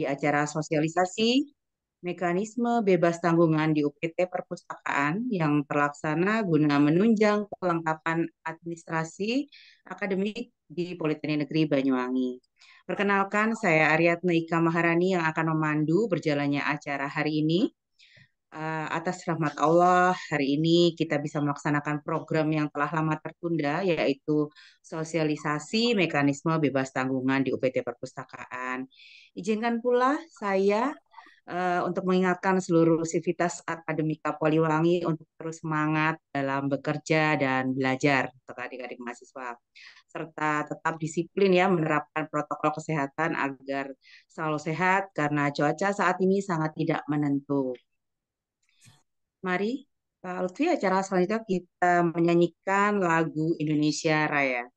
di acara sosialisasi mekanisme bebas tanggungan di UPT Perpustakaan yang terlaksana guna menunjang kelengkapan administrasi akademik di Politeknik Negeri Banyuwangi. Perkenalkan, saya Aryatna Ika Maharani yang akan memandu berjalannya acara hari ini. Atas rahmat Allah, hari ini kita bisa melaksanakan program yang telah lama tertunda, yaitu sosialisasi mekanisme bebas tanggungan di UPT Perpustakaan. Izinkan pula saya untuk mengingatkan seluruh sivitas akademika Poliwangi untuk terus semangat dalam bekerja dan belajar untuk adik-adik mahasiswa, serta tetap disiplin ya menerapkan protokol kesehatan agar selalu sehat karena cuaca saat ini sangat tidak menentu. Mari, Pak Lutfi, acara selanjutnya kita menyanyikan lagu Indonesia Raya.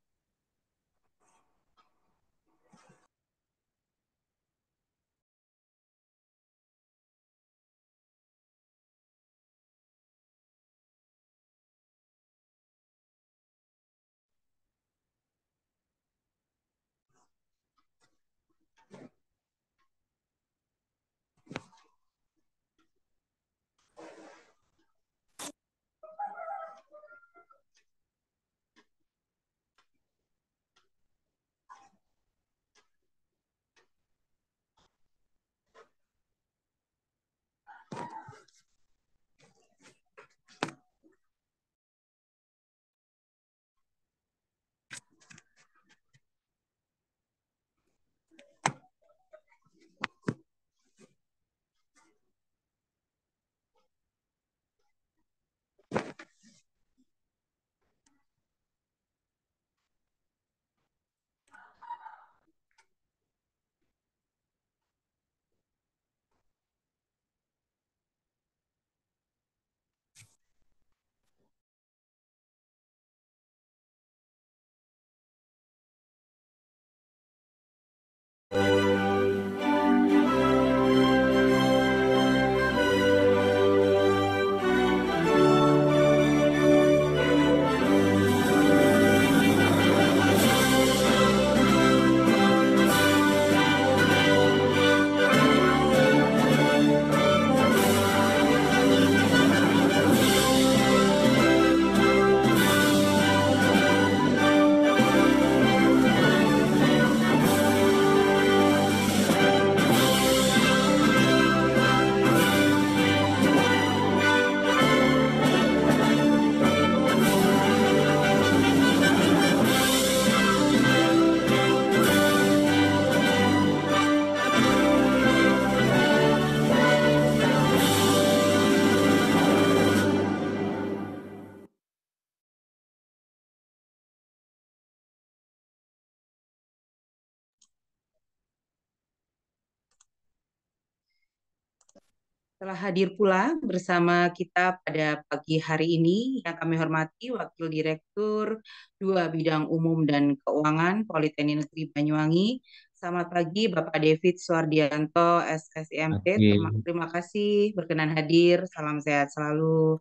Telah hadir pula bersama kita pada pagi hari ini yang kami hormati Wakil Direktur 2 Bidang Umum dan Keuangan Politeknik Negeri Banyuwangi. Selamat pagi Bapak David Suardianto, SSIMT. Oke. Terima kasih berkenan hadir. Salam sehat selalu.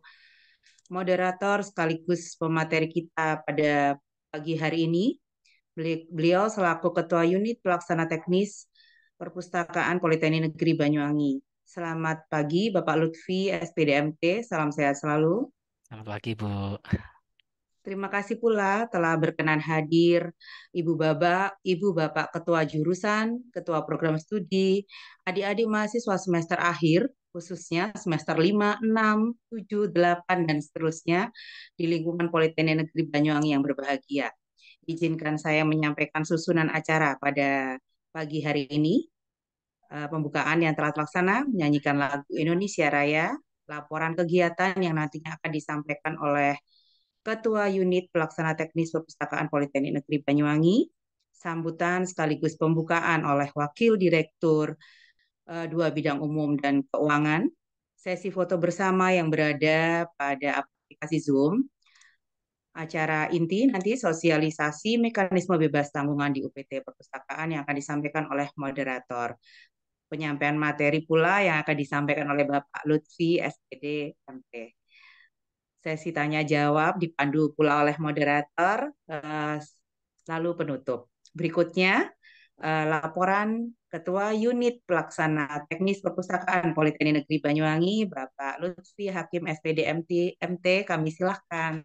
Moderator sekaligus pemateri kita pada pagi hari ini, beliau selaku Ketua Unit Pelaksana Teknis Perpustakaan Politeknik Negeri Banyuwangi. Selamat pagi Bapak Lutfi, SPDMT. Salam sehat selalu. Selamat pagi, Bu. Terima kasih pula telah berkenan hadir Ibu Bapak Ketua Jurusan, Ketua Program Studi, adik-adik mahasiswa semester akhir, khususnya semester 5, 6, 7, 8, dan seterusnya di lingkungan Politeknik Negeri Banyuwangi yang berbahagia. Izinkan saya menyampaikan susunan acara pada pagi hari ini. Pembukaan yang telah terlaksana, menyanyikan lagu Indonesia Raya, laporan kegiatan yang nantinya akan disampaikan oleh Ketua Unit Pelaksana Teknis Perpustakaan Politeknik Negeri Banyuwangi, sambutan sekaligus pembukaan oleh Wakil Direktur 2 Bidang Umum dan Keuangan, sesi foto bersama yang berada pada aplikasi Zoom, acara inti nanti sosialisasi mekanisme bebas tanggungan di UPT Perpustakaan yang akan disampaikan oleh moderator. Penyampaian materi pula yang akan disampaikan oleh Bapak Lutfi, SPD, MP. Sesi tanya jawab dipandu pula oleh moderator, lalu penutup. Berikutnya, laporan Ketua Unit Pelaksana Teknis Perpustakaan Politeknik Negeri Banyuwangi, Bapak Lutfi Hakim SPD MT, kami silahkan.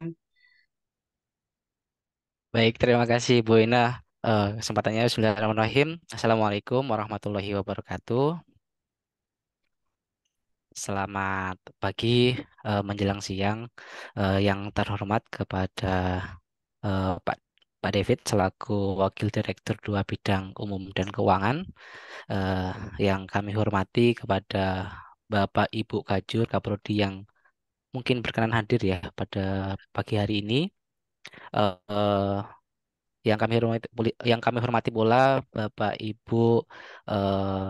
Baik, terima kasih Bu Ina. Kesempatannya Bismillahirrahmanirrahim. Assalamualaikum warahmatullahi wabarakatuh. Selamat pagi menjelang siang. Yang terhormat kepada Pak Pak David selaku Wakil Direktur 2 Bidang Umum dan Keuangan. Eh, yang kami hormati kepada Bapak Ibu Kajur Kaprodi yang mungkin berkenan hadir ya pada pagi hari ini. Eh, eh, yang kami hormati pula Bapak Ibu eh,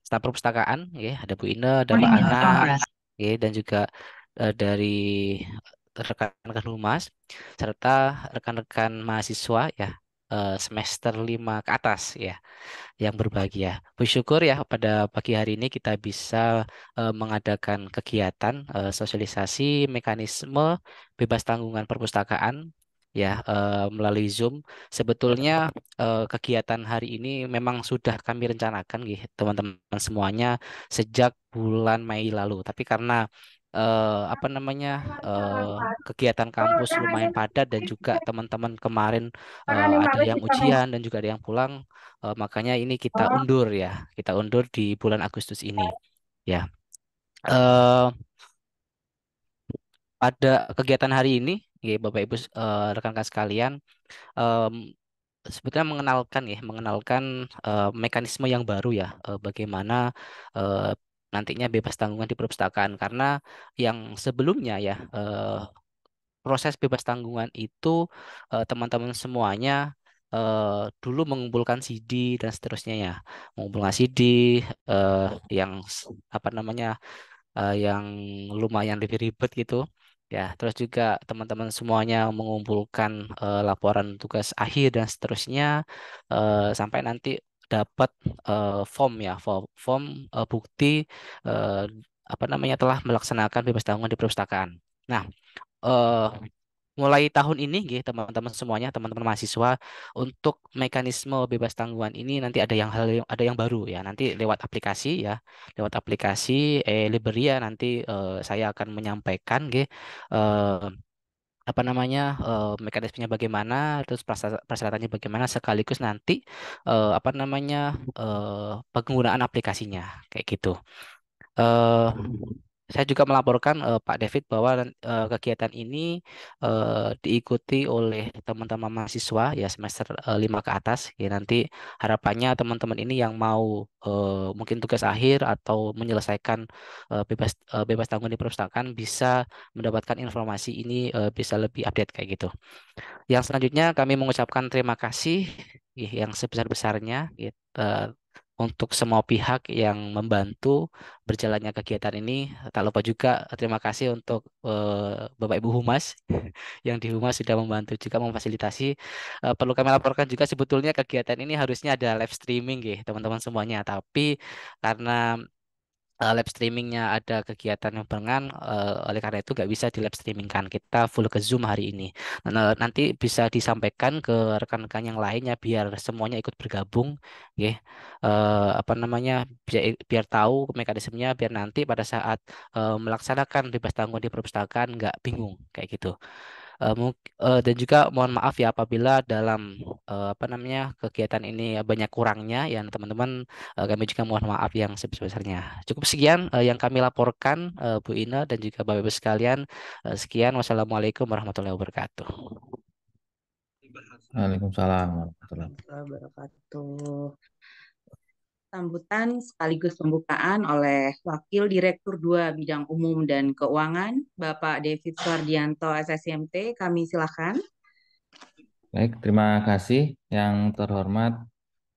staf perpustakaan, ya, ada Bu Ine, ada Mbak Ana, ya, dan juga dari rekan-rekan humas serta rekan-rekan mahasiswa ya, semester 5 ke atas ya, yang berbahagia. Bersyukur ya pada pagi hari ini kita bisa mengadakan kegiatan sosialisasi mekanisme bebas tanggungan perpustakaan ya, melalui Zoom. Sebetulnya kegiatan hari ini memang sudah kami rencanakan gitu, teman-teman semuanya sejak bulan Mei lalu. Tapi karena apa namanya, eh, kegiatan kampus lumayan padat dan juga teman-teman kemarin ada yang ujian dan juga ada yang pulang. Makanya ini kita undur ya, kita undur di bulan Agustus ini. Ya, eh pada kegiatan hari ini, ya, Bapak Ibu rekan-rekan sekalian, em, sebetulnya mengenalkan mekanisme yang baru ya, bagaimana eh, nantinya bebas tanggungan di perpustakaan. Karena yang sebelumnya ya, proses bebas tanggungan itu teman-teman semuanya dulu mengumpulkan CD dan seterusnya ya, mengumpulkan CD eh, yang apa namanya, yang lumayan lebih ribet gitu ya. Terus juga teman-teman semuanya mengumpulkan laporan tugas akhir dan seterusnya, sampai nanti dapat form ya, form bukti eh, apa namanya telah melaksanakan bebas tanggungan di perpustakaan. Nah, eh, mulai tahun ini gitu, teman-teman semuanya, teman-teman mahasiswa, untuk mekanisme bebas tanggungan ini nanti ada yang baru ya, nanti lewat aplikasi ya, lewat aplikasi Liberia. Nanti saya akan menyampaikan gitu, apa namanya, mekanismenya bagaimana, terus persyaratannya bagaimana, sekaligus nanti apa namanya, penggunaan aplikasinya kayak gitu. eh saya juga melaporkan Pak David bahwa kegiatan ini diikuti oleh teman-teman mahasiswa ya, semester 5 ke atas. Ya, nanti harapannya teman-teman ini yang mau mungkin tugas akhir atau menyelesaikan bebas tanggung di perpustakaan bisa mendapatkan informasi ini, bisa lebih update kayak gitu. Yang selanjutnya kami mengucapkan terima kasih yang sebesar-besarnya gitu, untuk semua pihak yang membantu berjalannya kegiatan ini. Tak lupa juga terima kasih untuk Bapak Ibu Humas yang di Humas sudah membantu juga memfasilitasi. Perlu kami laporkan juga, sebetulnya kegiatan ini harusnya ada live streaming gitu, teman-teman semuanya. Tapi karena live streamingnya ada kegiatan yang barengan, oleh karena itu nggak bisa di live streamingkan, kita full ke Zoom hari ini. Nanti bisa disampaikan ke rekan-rekan yang lainnya biar semuanya ikut bergabung ya. Apa namanya, biar tahu mekanismenya, biar nanti pada saat melaksanakan bebas tanggung di perpustakaan nggak bingung kayak gitu. Dan juga mohon maaf ya apabila dalam apa namanya, kegiatan ini banyak kurangnya ya teman-teman. Kami juga mohon maaf yang sebesar-besarnya. Cukup sekian yang kami laporkan, Bu Ina dan juga Bapak Ibu sekalian. Sekian, wassalamualaikum warahmatullahi wabarakatuh. Waalaikumsalam warahmatullahi Wabarakatuh. Sambutan sekaligus pembukaan oleh Wakil Direktur 2 Bidang Umum dan Keuangan, Bapak David Suardianto, SSIMT. Kami silakan. Baik, terima kasih yang terhormat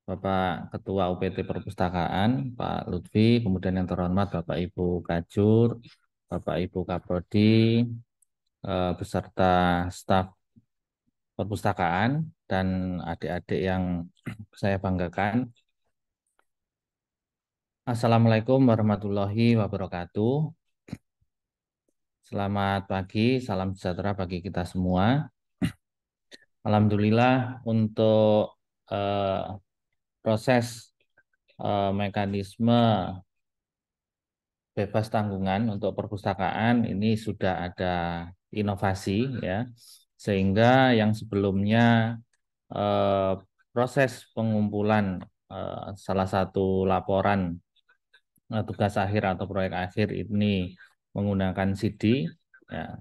Bapak Ketua UPT Perpustakaan, Pak Lutfi, kemudian yang terhormat Bapak Ibu Kajur, Bapak Ibu Kaprodi, beserta staf perpustakaan, dan adik-adik yang saya banggakan. Assalamualaikum warahmatullahi wabarakatuh. Selamat pagi, salam sejahtera bagi kita semua. Alhamdulillah untuk proses mekanisme bebas tanggungan untuk perpustakaan ini sudah ada inovasi ya, sehingga yang sebelumnya proses pengumpulan salah satu laporan tugas akhir atau proyek akhir ini menggunakan CD, ya,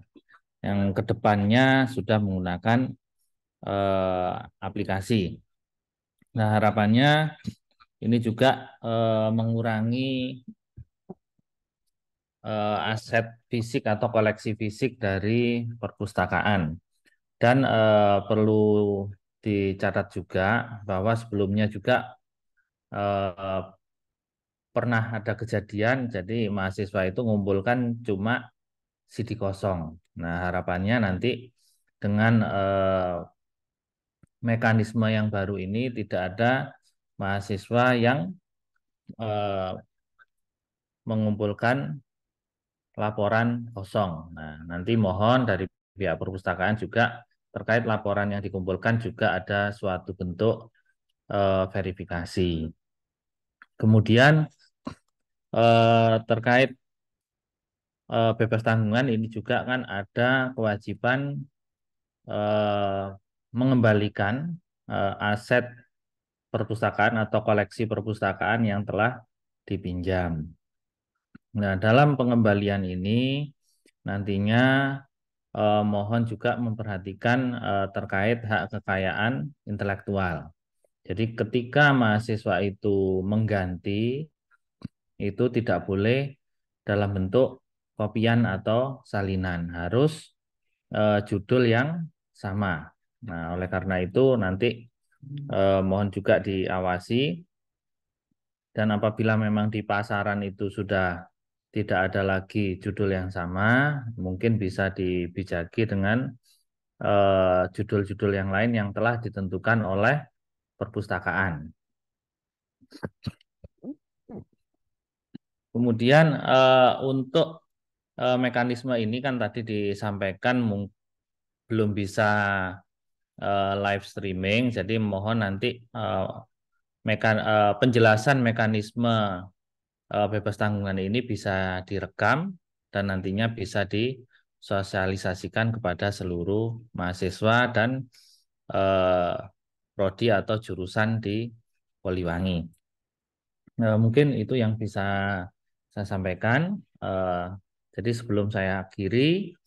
yang kedepannya sudah menggunakan aplikasi. Nah, harapannya ini juga mengurangi aset fisik atau koleksi fisik dari perpustakaan. Dan perlu dicatat juga bahwa sebelumnya juga pernah ada kejadian, jadi mahasiswa itu mengumpulkan cuma CD kosong. Nah, harapannya nanti dengan mekanisme yang baru ini tidak ada mahasiswa yang mengumpulkan laporan kosong. Nah, nanti mohon dari pihak perpustakaan juga terkait laporan yang dikumpulkan juga ada suatu bentuk verifikasi. Kemudian terkait bebas tanggungan ini juga kan ada kewajiban mengembalikan aset perpustakaan atau koleksi perpustakaan yang telah dipinjam. Nah, dalam pengembalian ini nantinya mohon juga memperhatikan terkait hak kekayaan intelektual. Jadi ketika mahasiswa itu mengganti, itu tidak boleh dalam bentuk kopian atau salinan, harus judul yang sama. Nah, oleh karena itu nanti mohon juga diawasi, dan apabila memang di pasaran itu sudah tidak ada lagi judul yang sama, mungkin bisa dibijaki dengan judul-judul yang lain yang telah ditentukan oleh perpustakaan. Kemudian untuk mekanisme ini kan tadi disampaikan belum bisa live streaming, jadi mohon nanti penjelasan mekanisme bebas tanggungan ini bisa direkam dan nantinya bisa disosialisasikan kepada seluruh mahasiswa dan prodi atau jurusan di Poliwangi. Mungkin itu yang bisa saya sampaikan. Jadi sebelum saya akhiri,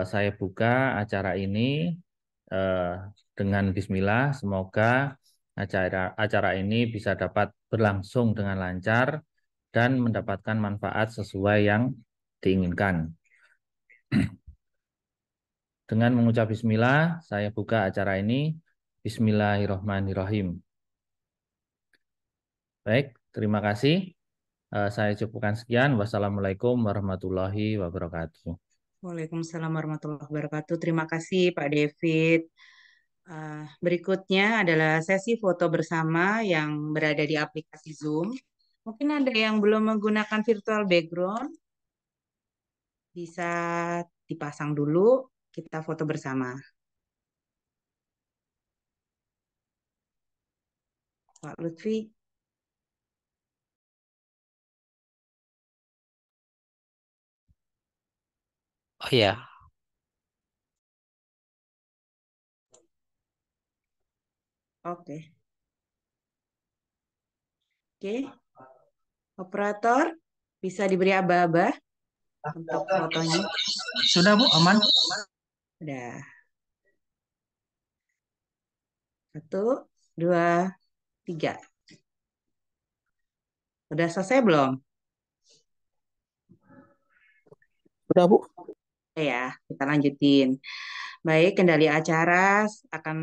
saya buka acara ini dengan Bismillah. Semoga acara ini bisa dapat berlangsung dengan lancar dan mendapatkan manfaat sesuai yang diinginkan. Dengan mengucap Bismillah, saya buka acara ini. Bismillahirrahmanirrahim. Baik, terima kasih. Saya cukupkan sekian. Wassalamualaikum warahmatullahi wabarakatuh. Waalaikumsalam warahmatullahi wabarakatuh. Terima kasih Pak David. Berikutnya adalah sesi foto bersama yang berada di aplikasi Zoom. Mungkin ada yang belum menggunakan virtual background, bisa dipasang dulu, kita foto bersama. Pak Lutfi. Oh iya, Oke. Oke. Operator, bisa diberi aba-aba untuk fotonya. Sudah Bu, aman? Udah. 1, 2, 3. Udah selesai belum? Sudah Bu. Ya, kita lanjutin. Baik, kendali acara akan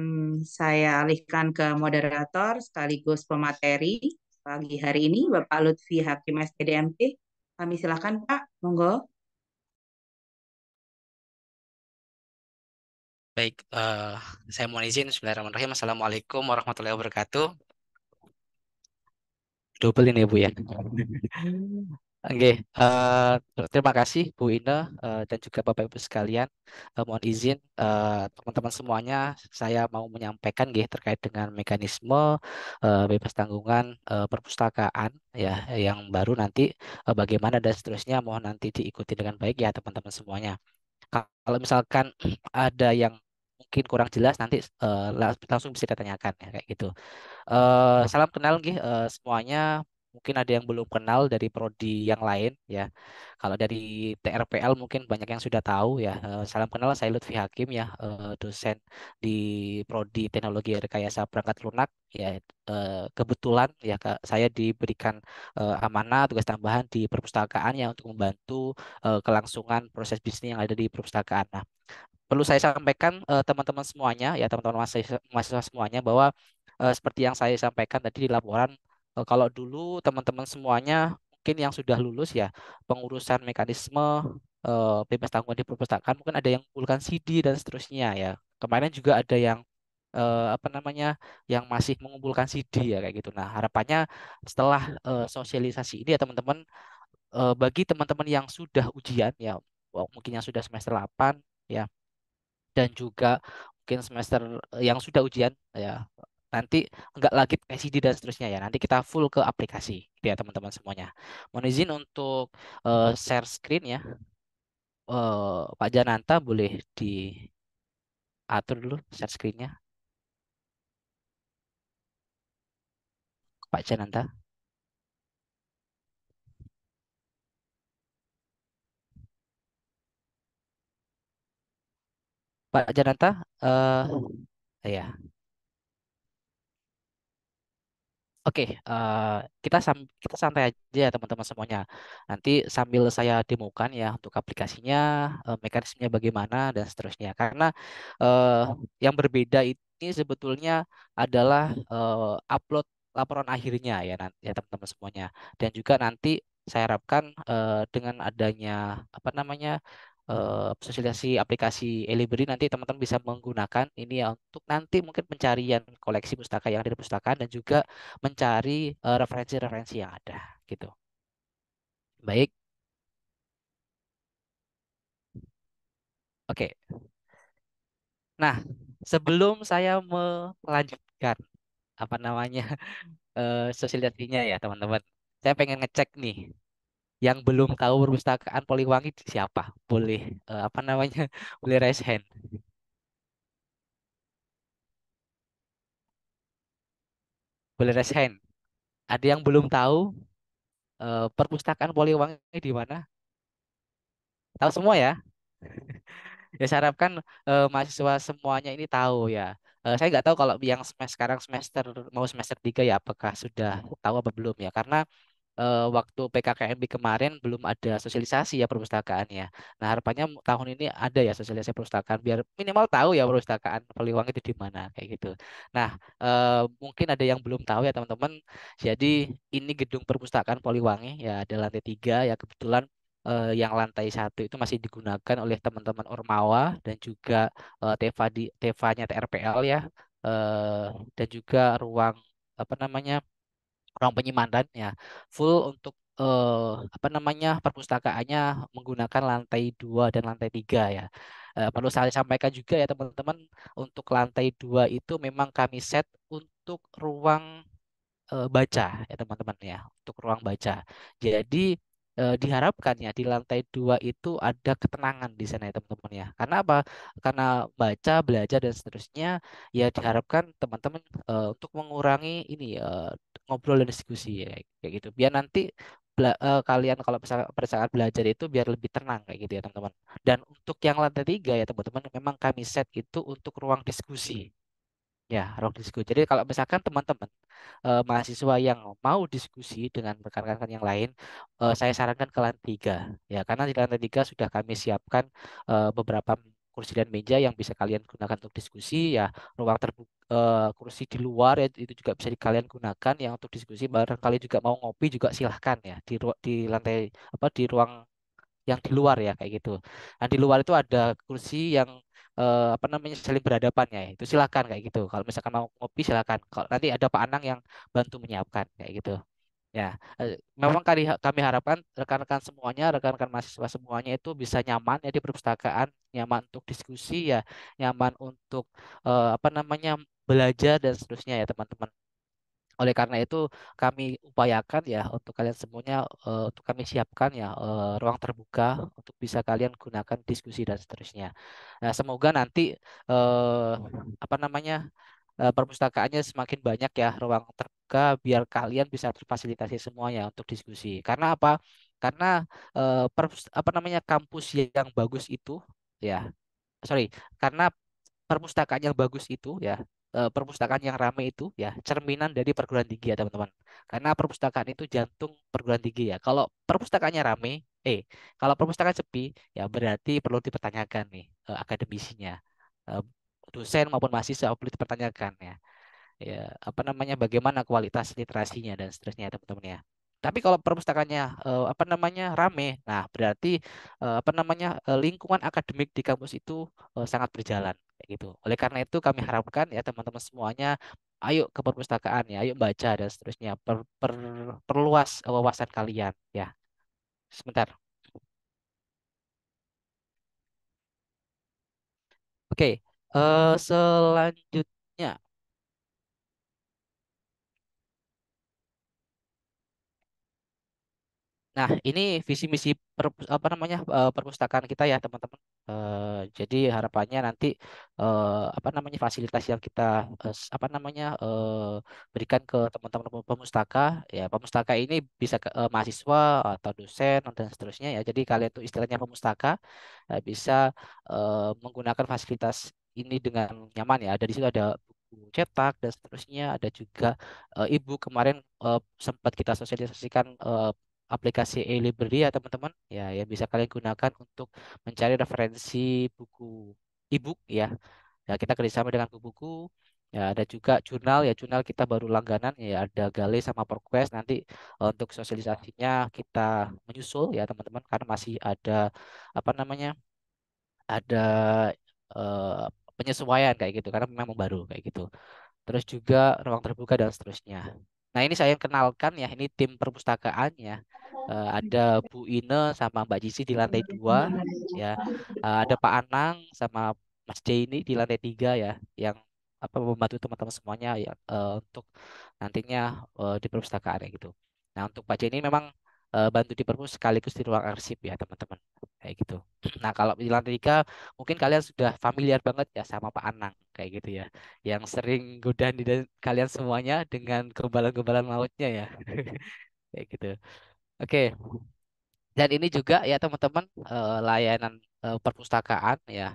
saya alihkan ke moderator sekaligus pemateri pagi hari ini, Bapak Lutfi Hakim SPDMT. Kami silakan Pak, monggo. baik. Saya mohon izin. Bismillahirrahmanirrahim. Assalamualaikum warahmatullahi wabarakatuh. Double ini ya Bu ya. Oke, terima kasih Bu Ine dan juga Bapak Ibu sekalian. Mohon izin teman-teman semuanya, saya mau menyampaikan nggih terkait dengan mekanisme bebas tanggungan perpustakaan ya yang baru nanti bagaimana dan seterusnya. Mohon nanti diikuti dengan baik ya teman-teman semuanya. Kalau misalkan ada yang mungkin kurang jelas nanti langsung bisa ditanyakan ya kayak gitu. Salam kenal nggih semuanya. Mungkin ada yang belum kenal dari prodi yang lain ya. Kalau dari TRPL mungkin banyak yang sudah tahu ya. Salam kenal, saya Lutfi Hakim ya, dosen di prodi Teknologi Rekayasa Perangkat Lunak ya. Kebetulan ya Kak, saya diberikan amanah tugas tambahan di perpustakaan ya untuk membantu kelangsungan proses bisnis yang ada di perpustakaan. Nah, perlu saya sampaikan teman-teman semuanya ya teman-teman mahasiswa semuanya bahwa seperti yang saya sampaikan tadi di laporan kalau dulu teman-teman semuanya mungkin yang sudah lulus ya pengurusan mekanisme bebas tanggungan di perpustakaan mungkin ada yang mengumpulkan CD dan seterusnya ya kemarin juga ada yang apa namanya yang masih mengumpulkan CD ya kayak gitu. Nah harapannya setelah sosialisasi ini ya teman-teman bagi teman-teman yang sudah ujian ya mungkin yang sudah semester 8 ya dan juga mungkin semester yang sudah ujian ya nanti nggak lagi pakai CD dan seterusnya ya nanti kita full ke aplikasi gitu ya teman-teman semuanya. Mohon izin untuk share screen ya. Pak Jananta boleh diatur dulu share screennya Pak Jananta. Pak Jananta ya. Oke, kita santai aja ya teman-teman semuanya. Nanti sambil saya demokan ya untuk aplikasinya, mekanismenya bagaimana dan seterusnya. Karena eh, yang berbeda ini sebetulnya adalah upload laporan akhirnya ya nanti ya teman-teman semuanya. Dan juga nanti saya harapkan dengan adanya apa namanya sosialisasi aplikasi eLibrary nanti teman-teman bisa menggunakan ini ya untuk nanti mungkin pencarian koleksi pustaka yang ada di perpustakaan dan juga mencari referensi-referensi yang ada gitu. Baik, oke. Nah, sebelum saya melanjutkan apa namanya sosialisasinya ya teman-teman, saya pengen ngecek nih yang belum tahu perpustakaan Poliwangi siapa? Boleh apa namanya? Boleh raise hand. Boleh raise hand. Ada yang belum tahu perpustakaan Poliwangi di mana? Tahu semua ya? Ya saya harapkan mahasiswa semuanya ini tahu ya. Saya nggak tahu kalau yang sekarang semester mau semester 3 ya apakah sudah tahu apa belum ya. Karena waktu PKKMB kemarin belum ada sosialisasi ya perpustakaan ya. Nah harapannya tahun ini ada ya sosialisasi perpustakaan biar minimal tahu ya perpustakaan Poliwangi itu di mana kayak gitu. Nah mungkin ada yang belum tahu ya teman-teman. Jadi ini gedung perpustakaan Poliwangi ya ada lantai 3 ya kebetulan yang lantai 1 itu masih digunakan oleh teman-teman Ormawa dan juga Teva-nya TRPL ya. eh, dan juga ruang apa namanya ruang penyimpanan ya full untuk apa namanya perpustakaannya menggunakan lantai 2 dan lantai 3 ya. Perlu saya sampaikan juga ya teman-teman untuk lantai 2 itu memang kami set untuk ruang baca ya teman-teman ya untuk ruang baca. Jadi diharapkan ya di lantai 2 itu ada ketenangan di sana ya teman-teman ya. Karena apa? Karena baca, belajar dan seterusnya ya diharapkan teman-teman untuk mengurangi ini ngobrol dan diskusi ya, kayak gitu. Biar nanti kalian kalau pada saat belajar itu biar lebih tenang kayak gitu ya teman-teman. Dan untuk yang lantai 3 ya teman-teman memang kami set itu untuk ruang diskusi. Ya, ruang diskusi. Jadi kalau misalkan teman-teman mahasiswa yang mau diskusi dengan rekan-rekan yang lain, saya sarankan ke lantai 3. Ya, karena di lantai 3 sudah kami siapkan beberapa kursi dan meja yang bisa kalian gunakan untuk diskusi. Ya, ruang terbuka kursi di luar ya, itu juga bisa kalian gunakan yang untuk diskusi. Barangkali juga mau ngopi juga silahkan ya di lantai apa di ruang yang di luar ya kayak gitu. Nah di luar itu ada kursi yang apa namanya saling berhadapan ya. Itu silakan kayak gitu. Kalau misalkan mau ngopi silakan. Kalau nanti ada Pak Anang yang bantu menyiapkan kayak gitu. Ya, memang kami harapkan rekan-rekan semuanya, rekan-rekan mahasiswa semuanya itu bisa nyaman ya di perpustakaan, nyaman untuk diskusi ya, nyaman untuk apa namanya belajar dan seterusnya ya teman-teman. Oleh karena itu kami upayakan ya untuk kalian semuanya, untuk kami siapkan ya ruang terbuka untuk bisa kalian gunakan diskusi dan seterusnya. Nah, semoga nanti eh, apa namanya perpustakaannya semakin banyak ya ruang terbuka biar kalian bisa terfasilitasi semuanya untuk diskusi. Karena apa? Karena apa namanya kampus yang bagus itu ya, sorry, karena perpustakaan yang bagus itu ya, perpustakaan yang ramai itu ya cerminan dari perguruan tinggi ya teman-teman. Karena perpustakaan itu jantung perguruan tinggi ya. Kalau perpustakaannya ramai, kalau perpustakaan sepi ya berarti perlu dipertanyakan nih akademisinya. Eh, Dosen maupun mahasiswa perlu dipertanyakan ya, ya apa namanya bagaimana kualitas literasinya dan seterusnya teman-teman ya. Tapi kalau perpustakaannya apa namanya rame, nah berarti apa namanya lingkungan akademik di kampus itu sangat berjalan kayak gitu. Oleh karena itu kami harapkan ya teman-teman semuanya, ayo ke perpustakaan ya, ayo baca dan seterusnya, perluas wawasan kalian ya. Sebentar. Oke, selanjutnya. Nah, ini visi misi apa namanya perpustakaan kita ya teman-teman. Jadi harapannya nanti apa namanya fasilitas yang kita apa namanya berikan ke teman-teman pemustaka ya. Pemustaka ini bisa ke mahasiswa atau dosen dan seterusnya ya. Jadi kalian tuh istilahnya pemustaka bisa menggunakan fasilitas ini dengan nyaman ya. Ada di situ ada buku cetak dan seterusnya. Ada juga e-book kemarin sempat kita sosialisasikan aplikasi e-library ya teman-teman ya yang bisa kalian gunakan untuk mencari referensi buku e-book ya. Ya kita kerjasama dengan buku-buku ya, ada juga jurnal ya, jurnal kita baru langganan ya, ada Gale sama ProQuest. Nanti untuk sosialisasinya kita menyusul ya teman-teman karena masih ada apa namanya ada eh, penyesuaian kayak gitu karena memang baru kayak gitu. Terus juga ruang terbuka dan seterusnya. Nah, ini saya kenalkan ya, ini tim perpustakaannya. Ada Bu Ine sama Mbak Cici di lantai 2 ya. Ada Pak Anang sama Mas Denny di lantai 3 ya, yang apa membantu teman-teman semuanya ya untuk nantinya di perpustakaan ya gitu. Nah, untuk Pak Jenny memang bantu di perpus sekaligus di ruang arsip ya teman-teman kayak gitu. Nah, kalau di lantai 3 mungkin kalian sudah familiar banget ya sama Pak Anang kayak gitu ya, yang sering godain kalian semuanya dengan gombalan-gombalan lautnya ya. Kayak gitu. Oke, dan ini juga ya teman-teman layanan perpustakaan ya.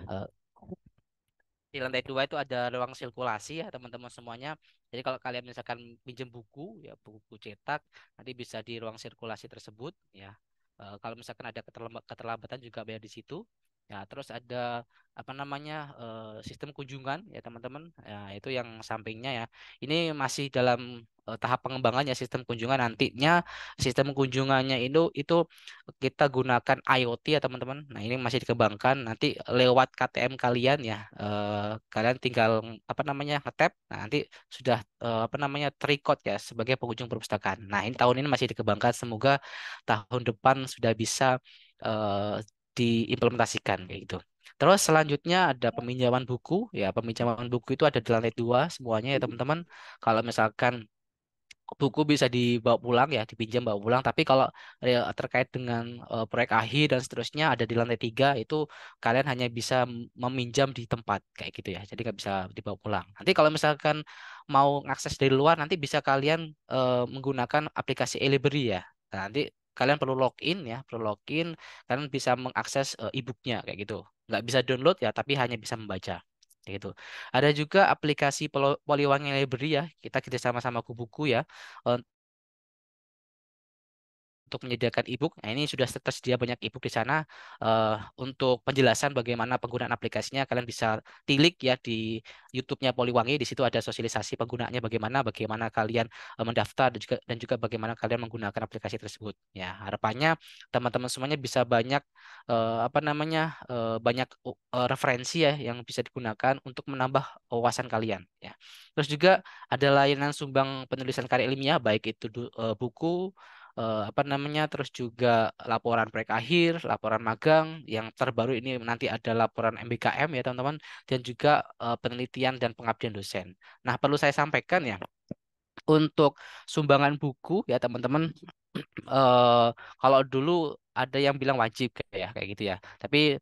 Di lantai 2 itu ada ruang sirkulasi ya teman-teman semuanya. Jadi kalau kalian misalkan pinjam buku ya buku cetak nanti bisa di ruang sirkulasi tersebut ya. Kalau misalkan ada keterlambatan juga bayar di situ. Ya, terus ada apa namanya sistem kunjungan ya teman-teman. Ya, itu yang sampingnya ya. Ini masih dalam tahap pengembangan ya sistem kunjungan, nantinya sistem kunjungannya itu kita gunakan IoT ya teman-teman. Nah, ini masih dikembangkan. Nanti lewat KTM kalian ya, kalian tinggal apa namanya ngetap. Nah, nanti sudah apa namanya terikot ya sebagai pengunjung perpustakaan. Nah, ini tahun ini masih dikembangkan. Semoga tahun depan sudah bisa eh, diimplementasikan kayak gitu. Terus selanjutnya ada peminjaman buku ya. Peminjaman buku itu ada di lantai 2 semuanya ya teman-teman. Kalau misalkan buku bisa dibawa pulang ya, dipinjam bawa pulang. Tapi kalau terkait dengan proyek akhir dan seterusnya ada di lantai 3 itu kalian hanya bisa meminjam di tempat kayak gitu ya. Jadi nggak bisa dibawa pulang. Nanti kalau misalkan mau ngakses dari luar nanti bisa kalian menggunakan aplikasi e-library ya. Nah, nanti kalian perlu login ya, perlu login. Kalian bisa mengakses e-booknya kayak gitu. Nggak bisa download ya, tapi hanya bisa membaca. Kayak gitu. Ada juga aplikasi Poliwangi Library ya. Kita kerjasama sama Kubuku ya untuk menyediakan e-book. Nah, ini sudah tersedia banyak e-book di sana. Untuk penjelasan bagaimana penggunaan aplikasinya, kalian bisa tilik ya di YouTube-nya Poliwangi. Di situ ada sosialisasi penggunaannya bagaimana kalian mendaftar dan juga bagaimana kalian menggunakan aplikasi tersebut. Ya, harapannya teman-teman semuanya bisa banyak banyak referensi ya yang bisa digunakan untuk menambah wawasan kalian ya. Terus juga ada layanan sumbang penulisan karya ilmiah baik itu buku terus juga laporan proyek akhir, laporan magang yang terbaru ini nanti ada laporan MBKM ya teman-teman dan juga penelitian dan pengabdian dosen. Nah, perlu saya sampaikan ya untuk sumbangan buku ya teman-teman eh kalau dulu ada yang bilang wajib kayak gitu ya. Tapi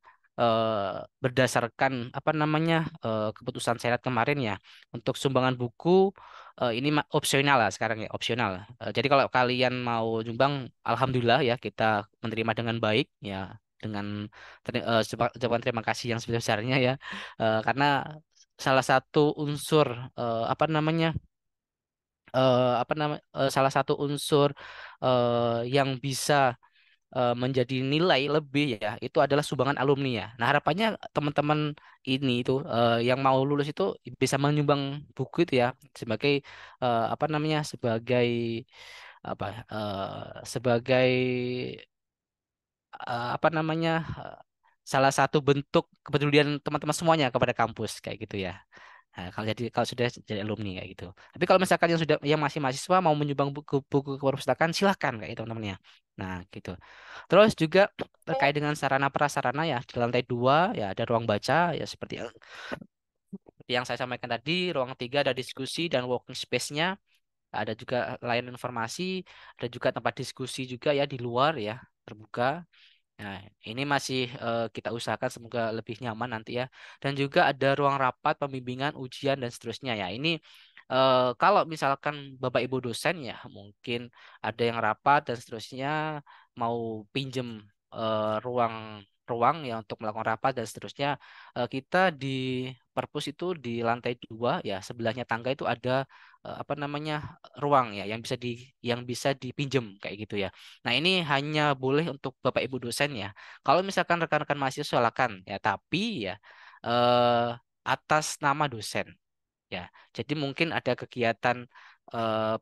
berdasarkan keputusan Senat kemarin ya untuk sumbangan buku ini opsional lah sekarang ya opsional. Jadi kalau kalian mau nyumbang, alhamdulillah ya kita menerima dengan baik ya dengan ucapan terima kasih yang sebesar-besarnya ya. Karena salah satu unsur eh, apa namanya salah satu unsur yang bisa menjadi nilai lebih ya itu adalah sumbangan alumni ya. Nah, harapannya teman-teman ini itu yang mau lulus itu bisa menyumbang buku itu ya sebagai sebagai apa sebagai eh, salah satu bentuk kepedulian teman-teman semuanya kepada kampus kayak gitu ya. Nah, kalau sudah jadi alumni kayak gitu. Tapi kalau misalkan yang masih mahasiswa mau menyumbang buku ke perpustakaan silahkan kayak gitu teman-teman ya. Nah, gitu. Terus juga terkait dengan sarana prasarana ya di lantai 2 ya ada ruang baca ya seperti yang saya sampaikan tadi, ruang 3 ada diskusi dan working space-nya, ada juga layanan informasi, ada juga tempat diskusi juga ya di luar ya terbuka. Nah, ini masih kita usahakan semoga lebih nyaman nanti ya. Dan juga ada ruang rapat, pembimbingan, ujian, dan seterusnya ya. Ini kalau misalkan Bapak Ibu dosen ya, mungkin ada yang rapat dan seterusnya, mau pinjem ruang ruang ya untuk melakukan rapat dan seterusnya, kita di perpus itu di lantai 2 ya, sebelahnya tangga itu ada ruang ya yang bisa dipinjem kayak gitu ya. Nah, ini hanya boleh untuk Bapak Ibu dosen ya. Kalau misalkan rekan-rekan mahasiswa silakan ya, tapi ya eh, atas nama dosen ya. Jadi mungkin ada kegiatan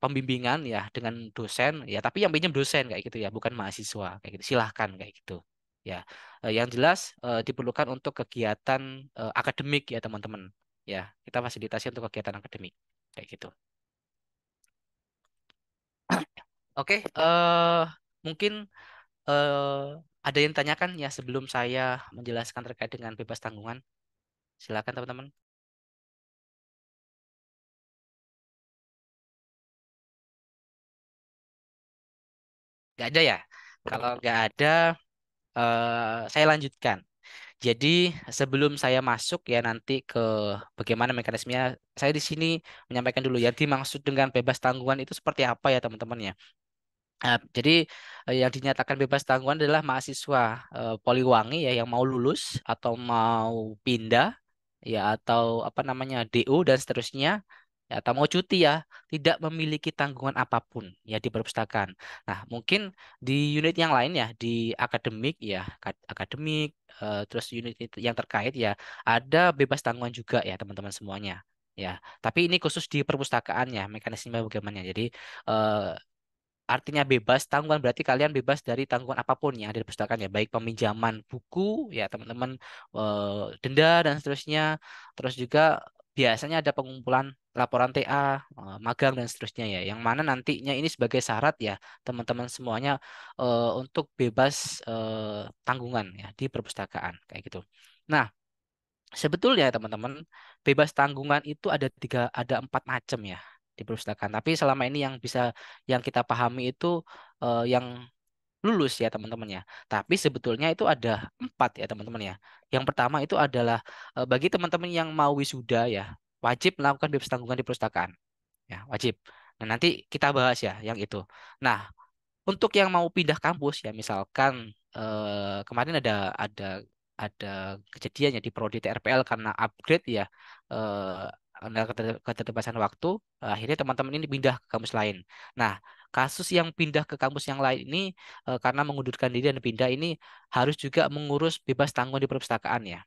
pembimbingan ya dengan dosen ya, tapi yang pinjam dosen kayak gitu ya, bukan mahasiswa kayak gitu. Silahkan kayak gitu. Ya, yang jelas diperlukan untuk kegiatan akademik ya teman-teman. Ya, kita fasilitasi untuk kegiatan akademik kayak gitu. Oke, mungkin ada yang tanyakan ya sebelum saya menjelaskan terkait dengan bebas tanggungan. Silakan teman-teman. Nggak ada ya? Kalau nggak ada, saya lanjutkan. Jadi sebelum saya masuk ya nanti ke bagaimana mekanismenya, saya di sini menyampaikan dulu ya dimaksud dengan bebas tanggungan itu seperti apa ya teman-teman ya. Jadi yang dinyatakan bebas tanggungan adalah mahasiswa Poliwangi ya yang mau lulus atau mau pindah ya atau DO dan seterusnya ya, atau mau cuti ya tidak memiliki tanggungan apapun ya di perpustakaan. Nah, mungkin di unit yang lain ya di akademik ya akademik terus unit itu yang terkait ya ada bebas tanggungan juga ya teman-teman semuanya. Ya, tapi ini khusus di perpustakaan ya mekanisme bagaimana. Jadi eh, artinya bebas tanggungan berarti kalian bebas dari tanggungan apapun yang ada di perpustakaan ya, baik peminjaman buku ya teman-teman, denda dan seterusnya. Terus juga biasanya ada pengumpulan laporan TA, magang dan seterusnya ya, yang mana nantinya ini sebagai syarat ya teman-teman semuanya untuk bebas tanggungan ya di perpustakaan kayak gitu. Nah, sebetulnya teman-teman, bebas tanggungan itu ada 4 macam ya di perpustakaan. Tapi selama ini yang kita pahami itu yang lulus ya teman-teman ya. Tapi sebetulnya itu ada 4 ya teman-teman ya. Yang pertama itu adalah bagi teman-teman yang mau wisuda ya, wajib melakukan bebas tanggungan di perpustakaan. Ya, wajib. Nah, nanti kita bahas ya yang itu. Nah, untuk yang mau pindah kampus ya misalkan kemarin ada kejadian ya di Prodi TRPL karena upgrade ya, karena keterbatasan waktu, akhirnya teman-teman ini pindah ke kampus lain. Nah, kasus yang pindah ke kampus yang lain ini karena mengundurkan diri dan pindah ini harus juga mengurus bebas tanggung di perpustakaan ya.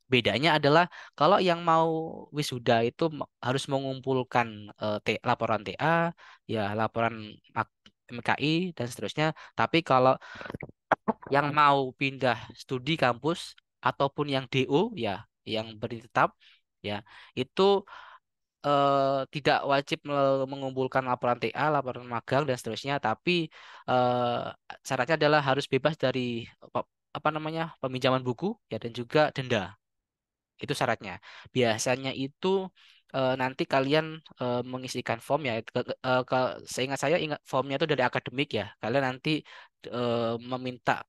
Bedanya adalah kalau yang mau wisuda itu harus mengumpulkan laporan TA, ya laporan MKI dan seterusnya. Tapi kalau yang mau pindah studi kampus ataupun yang DO ya, yang berdiri tetap ya, itu tidak wajib mengumpulkan laporan TA, laporan magang dan seterusnya, tapi eh, syaratnya adalah harus bebas dari apa, apa namanya peminjaman buku ya dan juga denda. Itu syaratnya. Biasanya itu nanti kalian mengisikan form ya. Seingat saya ingat formnya itu dari akademik ya. Kalian nanti meminta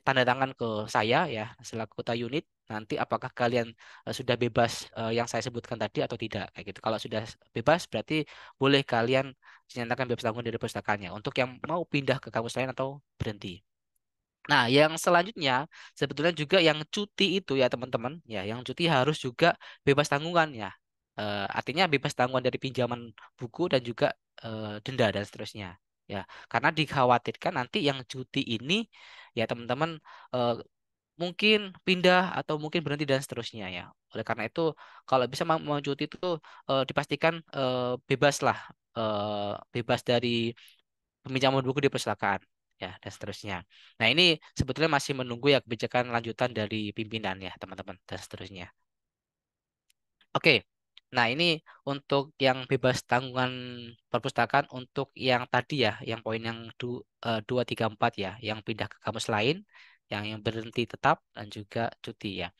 tanda tangan ke saya ya selaku ketua unit. Nanti apakah kalian sudah bebas yang saya sebutkan tadi atau tidak kayak gitu. Kalau sudah bebas berarti boleh kalian dinyatakan bebas tanggung dari perpustakaannya. Untuk yang mau pindah ke kampus lain atau berhenti. Nah, yang selanjutnya sebetulnya juga yang cuti itu ya teman-teman, ya yang cuti harus juga bebas tanggungan ya. Artinya bebas tanggungan dari pinjaman buku dan juga denda dan seterusnya. Ya, karena dikhawatirkan nanti yang cuti ini ya teman-teman eh, mungkin pindah atau mungkin berhenti dan seterusnya ya. Oleh karena itu kalau bisa mau cuti itu dipastikan bebas lah, bebas dari peminjaman buku di perpustakaan ya dan seterusnya. Nah, ini sebetulnya masih menunggu ya kebijakan lanjutan dari pimpinan ya, teman-teman dan seterusnya. Oke. Nah, ini untuk yang bebas tanggungan perpustakaan untuk yang tadi ya, yang poin yang 2, 3, 4 ya, yang pindah ke kampus lain, yang berhenti tetap dan juga cuti ya.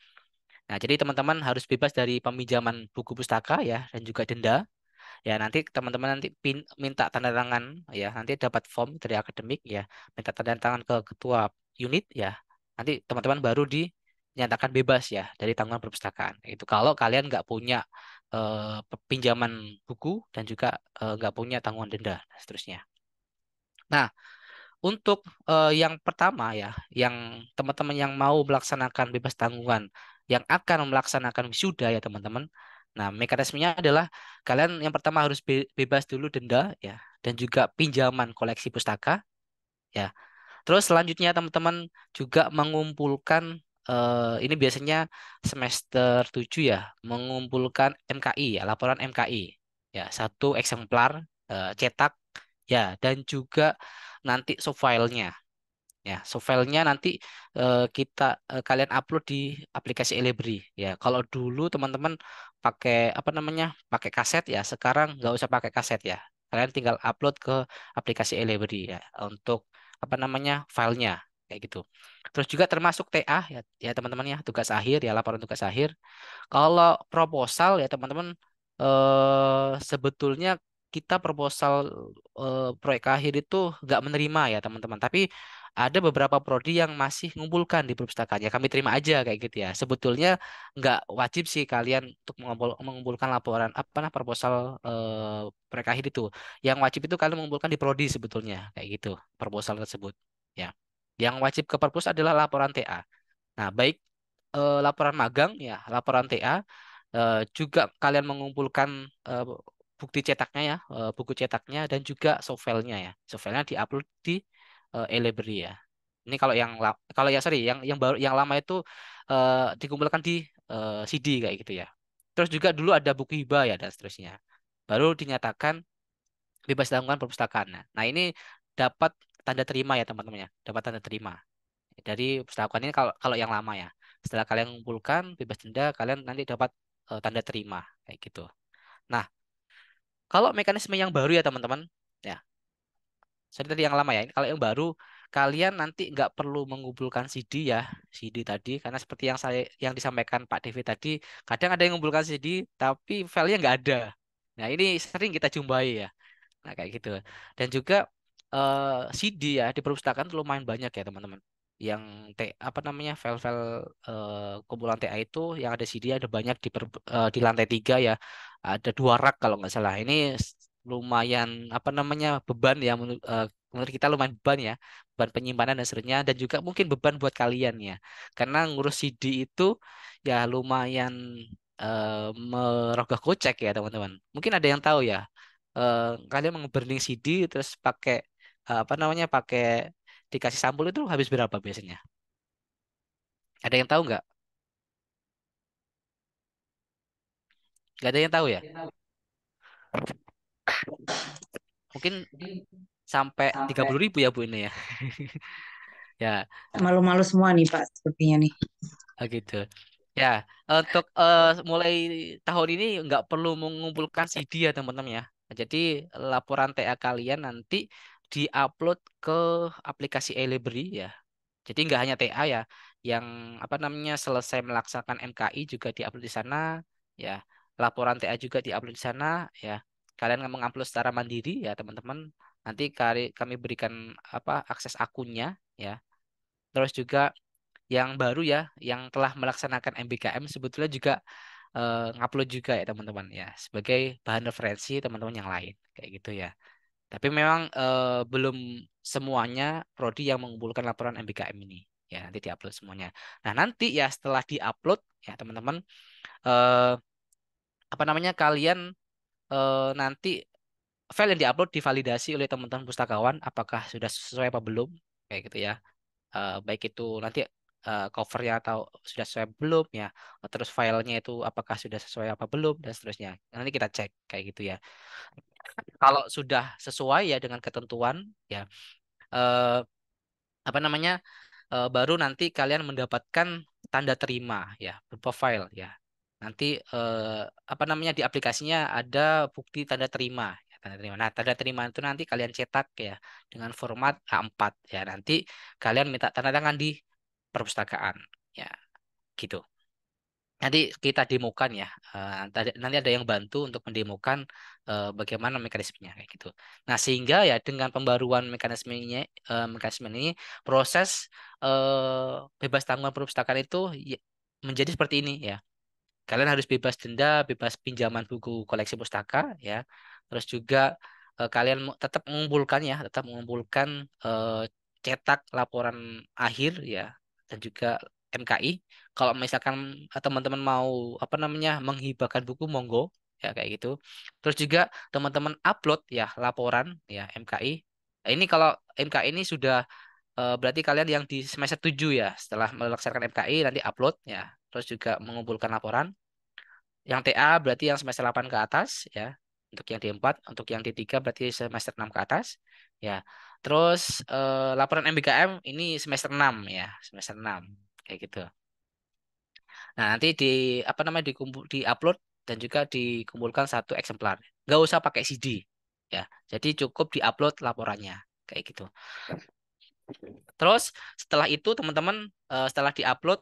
Nah, jadi teman-teman harus bebas dari peminjaman buku pustaka ya dan juga denda. Ya, nanti teman-teman nanti minta tanda tangan ya, nanti dapat form dari akademik ya, minta tanda tangan ke ketua unit ya. Nanti teman-teman baru dinyatakan bebas ya dari tanggungan perpustakaan. Itu kalau kalian nggak punya pinjaman buku dan juga nggak punya tanggungan denda dan seterusnya. Nah, untuk yang pertama ya, yang teman-teman yang mau melaksanakan bebas tanggungan, yang akan melaksanakan wisuda ya teman-teman. Nah, mekanismenya adalah kalian yang pertama harus bebas dulu denda ya, dan juga pinjaman koleksi pustaka ya. Terus selanjutnya teman-teman juga mengumpulkan ini biasanya semester 7 ya, mengumpulkan MKI ya, laporan MKI ya, 1 eksemplar cetak ya, dan juga nanti soft filenya. Ya, soft filenya nanti kalian upload di aplikasi Elebri. Ya, kalau dulu teman-teman pakai apa namanya, pakai kaset ya. Sekarang nggak usah pakai kaset ya. Kalian tinggal upload ke aplikasi Elebri ya untuk apa namanya filenya kayak gitu. Terus juga termasuk TA ya, ya teman-teman ya, tugas akhir ya, laporan tugas akhir. Kalau proposal ya teman-teman sebetulnya kita proposal proyek akhir itu nggak menerima ya teman-teman. Tapi ada beberapa prodi yang masih mengumpulkan di perpustakaan ya. Kami terima aja kayak gitu ya. Sebetulnya nggak wajib sih kalian untuk mengumpulkan laporan apa nah proposal proyek akhir itu. Yang wajib itu kalian mengumpulkan di prodi sebetulnya kayak gitu proposal tersebut ya. Yang wajib ke perpus adalah laporan TA. Nah, baik laporan magang ya, laporan TA juga kalian mengumpulkan eh, bukti cetaknya ya, buku cetaknya dan juga soft filenya ya. Soft filenya diupload di eLibrary ya. Ini kalau yang kalau ya sorry, yang baru yang lama itu dikumpulkan di CD kayak gitu ya. Terus juga dulu ada buku hibah ya dan seterusnya. Baru dinyatakan bebas tanggungan perpustakaan. Nah, ini dapat tanda terima ya teman-teman ya, dapat tanda terima dari perpustakaan ini kalau kalau yang lama ya. Setelah kalian kumpulkan bebas denda, kalian nanti dapat tanda terima kayak gitu. Nah, kalau mekanisme yang baru ya teman-teman, ya, sorry tadi yang lama ya. Kalau yang baru, kalian nanti nggak perlu mengumpulkan CD ya, CD tadi, karena seperti yang disampaikan Pak Devi tadi, kadang ada yang mengumpulkan CD, tapi filenya nggak ada. Nah, ini sering kita jumpai ya. Nah, kayak gitu. Dan juga CD ya di perpustakaan itu lumayan banyak ya, teman-teman. Yang apa namanya file-file kumpulan TA itu yang ada CD ada banyak di lantai 3 ya. Ada 2 rak kalau nggak salah. Ini lumayan apa namanya beban ya menurut kita lumayan beban ya. Beban penyimpanan dan seterusnya dan juga mungkin beban buat kalian ya. Karena ngurus CD itu ya lumayan merogoh kocek ya teman-teman. Mungkin ada yang tahu ya. Kalian burning CD terus pakai apa namanya pakai dikasih sampul itu habis berapa biasanya? Ada yang tahu nggak? Nggak ada yang tahu ya? Mungkin sampai 30.000 ya Bu ini ya. Ya, Malu-malu semua nih Pak, sepertinya nih. gitu. Ya, untuk mulai tahun ini nggak perlu mengumpulkan CD ya teman-teman ya. Jadi laporan TA kalian nanti diupload ke aplikasi e-library ya. Jadi nggak hanya TA ya, yang apa namanya selesai melaksanakan MKI juga diupload di sana ya. Laporan TA juga diupload di sana ya. Kalian mengupload secara mandiri ya teman-teman. Nanti kami berikan apa akses akunnya ya. Terus juga yang baru ya, yang telah melaksanakan MBKM sebetulnya juga ngupload juga ya teman-teman ya, sebagai bahan referensi teman-teman yang lain kayak gitu ya. Tapi memang belum semuanya prodi yang mengumpulkan laporan MBKM ini ya, nanti diupload semuanya. Nah nanti ya setelah diupload ya teman-teman eh, apa namanya kalian nanti file yang diupload divalidasi oleh teman-teman pustakawan apakah sudah sesuai apa belum kayak gitu ya. Baik itu nanti covernya atau sudah sesuai belum ya, terus filenya itu apakah sudah sesuai apa belum dan seterusnya. Nanti kita cek kayak gitu ya. Kalau sudah sesuai ya dengan ketentuan ya, eh, apa namanya baru nanti kalian mendapatkan tanda terima ya berupa file ya. Nanti apa namanya di aplikasinya ada bukti tanda terima. Ya, tanda terima. Nah, tanda terima itu nanti kalian cetak ya dengan format A4 ya. Nanti kalian minta tanda tangan di perpustakaan ya gitu. Nanti kita demokan ya. Nanti ada yang bantu untuk mendemokan bagaimana mekanismenya kayak gitu. Nah, sehingga ya dengan pembaruan mekanisme ini proses bebas tanggungan perpustakaan itu menjadi seperti ini ya. Kalian harus bebas denda, bebas pinjaman buku koleksi pustaka ya. Terus juga kalian tetap mengumpulkan ya, tetap mengumpulkan cetak laporan akhir ya dan juga MKI. Kalau misalkan teman-teman mau apa namanya menghibahkan buku monggo ya kayak gitu. Terus juga teman-teman upload ya laporan ya MKI. Nah, ini kalau MKI ini sudah berarti kalian yang di semester 7 ya setelah melaksanakan MKI nanti upload ya. Terus juga mengumpulkan laporan. Yang TA berarti yang semester 8 ke atas ya. Untuk yang D4, untuk yang D3 berarti semester 6 ke atas ya. Terus laporan MBKM ini semester 6 ya, semester 6 kayak gitu. Nah, nanti di apa namanya di-upload dan juga dikumpulkan satu eksemplar. Nggak usah pakai CD ya. Jadi cukup di-upload laporannya kayak gitu. Terus setelah itu teman-teman setelah diupload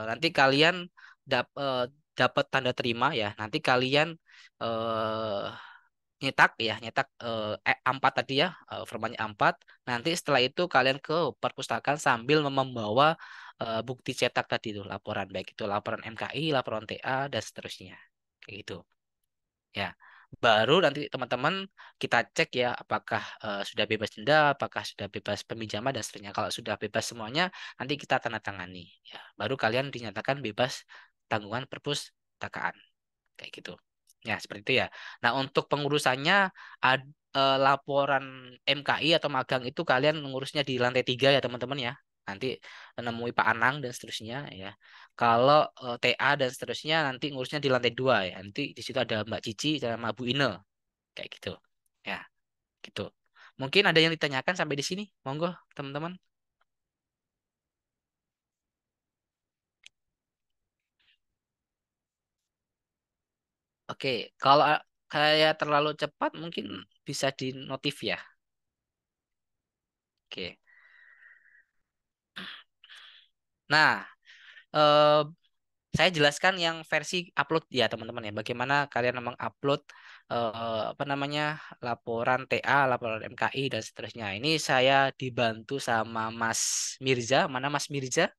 nanti kalian dapat tanda terima ya. Nanti kalian eh, nyetak ya, nyetak A4 tadi ya, formatnya A4. Nanti setelah itu kalian ke perpustakaan sambil membawa bukti cetak tadi itu laporan baik itu laporan MKI, laporan TA dan seterusnya. Kayak gitu. Ya, baru nanti teman-teman kita cek ya apakah sudah bebas denda, apakah sudah bebas peminjaman dan seterusnya. Kalau sudah bebas semuanya, nanti kita tanda tangani. Ya, baru kalian dinyatakan bebas tanggungan perpustakaan kayak gitu. Ya, seperti itu ya. Nah, untuk pengurusannya laporan MKI atau magang itu kalian mengurusnya di lantai 3 ya teman-teman ya. Nanti menemui Pak Anang dan seterusnya ya. Kalau TA dan seterusnya nanti ngurusnya di lantai 2 ya. Nanti di situ ada Mbak Cici sama Bu Ine kayak gitu. Ya, gitu. Mungkin ada yang ditanyakan sampai di sini. Monggo, teman-teman. Oke, kalau kayak terlalu cepat mungkin bisa di notif ya. Oke. Nah, eh, saya jelaskan yang versi upload ya teman-teman ya. Bagaimana kalian memang upload apa namanya laporan TA, laporan MKI dan seterusnya. Ini saya dibantu sama Mas Mirza. Mana Mas Mirza?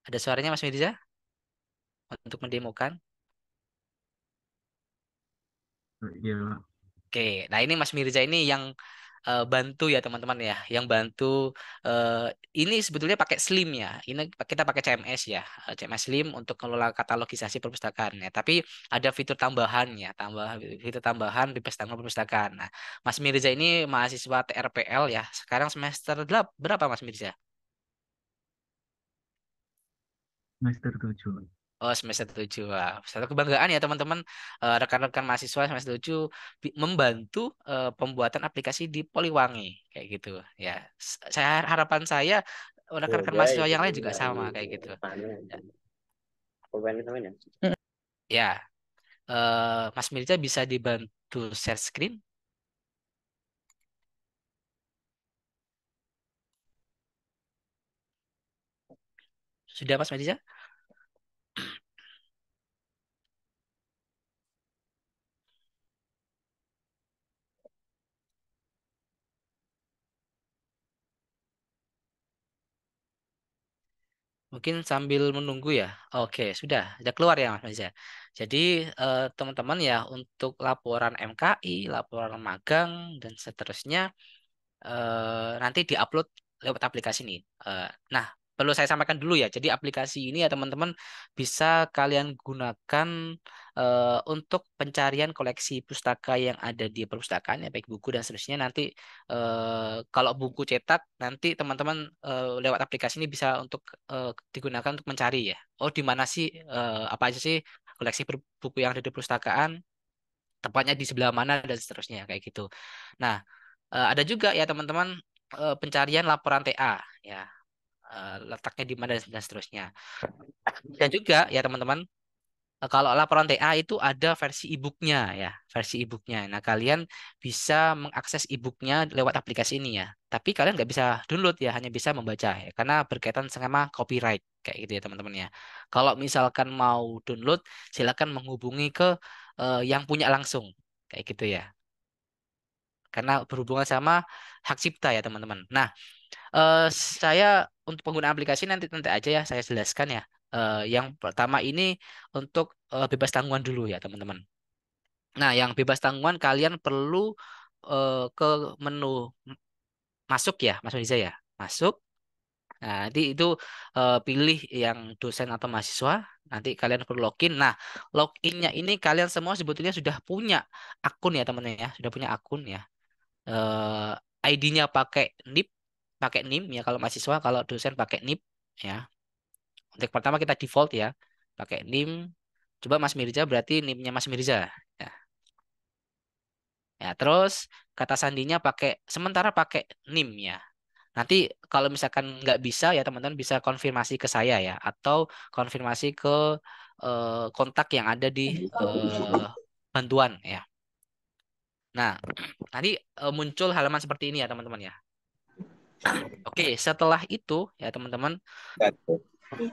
Ada suaranya Mas Mirza untuk mendemokan. Iya, Pak. Oke, nah ini Mas Mirza ini yang bantu ya teman-teman ya, yang bantu ini sebetulnya pakai Slim ya. Ini kita pakai CMS ya, CMS Slim untuk mengelola katalogisasi perpustakaan ya. Tapi ada fitur tambahan ya, fitur tambahan bebas tanggung perpustakaan. Nah, Mas Mirza ini mahasiswa TRPL ya. Sekarang semester berapa Mas Mirza? Semester 7. Oh, semester 7. Wah, satu kebanggaan ya teman-teman. Rekan-rekan mahasiswa semester 7 membantu pembuatan aplikasi di Poliwangi kayak gitu ya. Harapan saya rekan-rekan mahasiswa yang lain juga sama kayak gitu. Ya, Mas Mirza bisa dibantu share screen? Sudah Mas Mirza? Mungkin sambil menunggu ya. Oke, sudah keluar ya Mas Mirza. Jadi teman-teman ya untuk laporan MKI, laporan magang dan seterusnya nanti diupload lewat aplikasi ini. Nah, perlu saya sampaikan dulu ya. Jadi aplikasi ini ya teman-teman bisa kalian gunakan untuk pencarian koleksi pustaka yang ada di perpustakaan ya, baik buku dan seterusnya. Nanti kalau buku cetak, nanti teman-teman lewat aplikasi ini bisa untuk digunakan untuk mencari ya. Oh, di mana sih apa aja sih koleksi buku yang ada di perpustakaan? Tepatnya di sebelah mana dan seterusnya kayak gitu. Nah, ada juga ya teman-teman pencarian laporan TA ya, letaknya di mana dan seterusnya. Dan juga ya teman-teman kalau laporan TA itu ada versi e-booknya ya, versi e-booknya. Nah, kalian bisa mengakses e-booknya lewat aplikasi ini ya. Tapi kalian nggak bisa download ya, hanya bisa membaca ya, karena berkaitan sama copyright kayak gitu ya teman-teman ya. Kalau misalkan mau download, silakan menghubungi ke yang punya langsung kayak gitu ya. Karena berhubungan sama hak cipta ya teman-teman. Nah, eh, saya untuk pengguna aplikasi nanti nanti aja ya saya jelaskan ya. Yang pertama ini untuk bebas tanggungan dulu ya teman-teman. Nah, yang bebas tanggungan kalian perlu ke menu masuk ya, Mas Riza ya. Masuk. Nah, nanti itu pilih yang dosen atau mahasiswa. Nanti kalian perlu login. Nah, loginnya ini kalian semua sebetulnya sudah punya akun ya teman-teman ya. Sudah punya akun ya. ID-nya pakai NIM ya kalau mahasiswa, kalau dosen pakai NIP ya. Untuk pertama kita default ya, pakai NIM. Coba Mas Mirza berarti NIM-nya Mas Mirza. Ya, ya terus kata sandinya sementara pakai NIM ya. Nanti kalau misalkan nggak bisa ya teman-teman bisa konfirmasi ke saya ya, atau konfirmasi ke kontak yang ada di eh, bantuan ya. Nah, nanti muncul halaman seperti ini ya teman-teman ya. Oke, setelah itu ya teman-teman,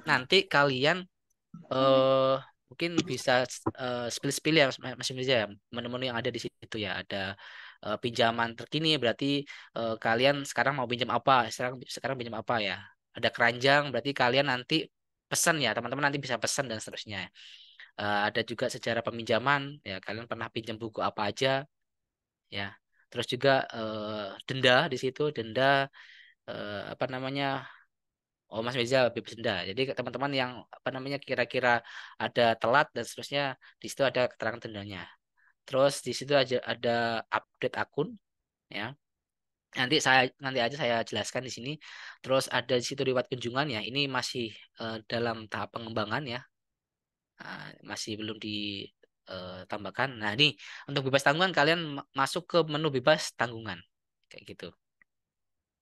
nanti kalian eh mungkin bisa spill-spill ya Mas Mirza ya, menu-menu yang ada di situ ya. Ada pinjaman terkini, berarti kalian sekarang mau pinjam apa? Sekarang sekarang pinjam apa ya? Ada keranjang, berarti kalian nanti pesan ya, teman-teman nanti bisa pesan dan seterusnya. Ada juga sejarah peminjaman ya, kalian pernah pinjam buku apa aja ya. Terus juga denda di situ, denda apa namanya? Oh, Mas Meza bebas denda. Jadi teman-teman yang apa namanya kira-kira ada telat dan seterusnya di situ ada keterangan dendanya. Terus di situ ada update akun ya. Nanti aja saya jelaskan di sini. Terus ada di situ riwayat kunjungan ya. Ini masih dalam tahap pengembangan ya. Masih belum ditambahkan. Nah, ini untuk bebas tanggungan kalian masuk ke menu bebas tanggungan. Kayak gitu.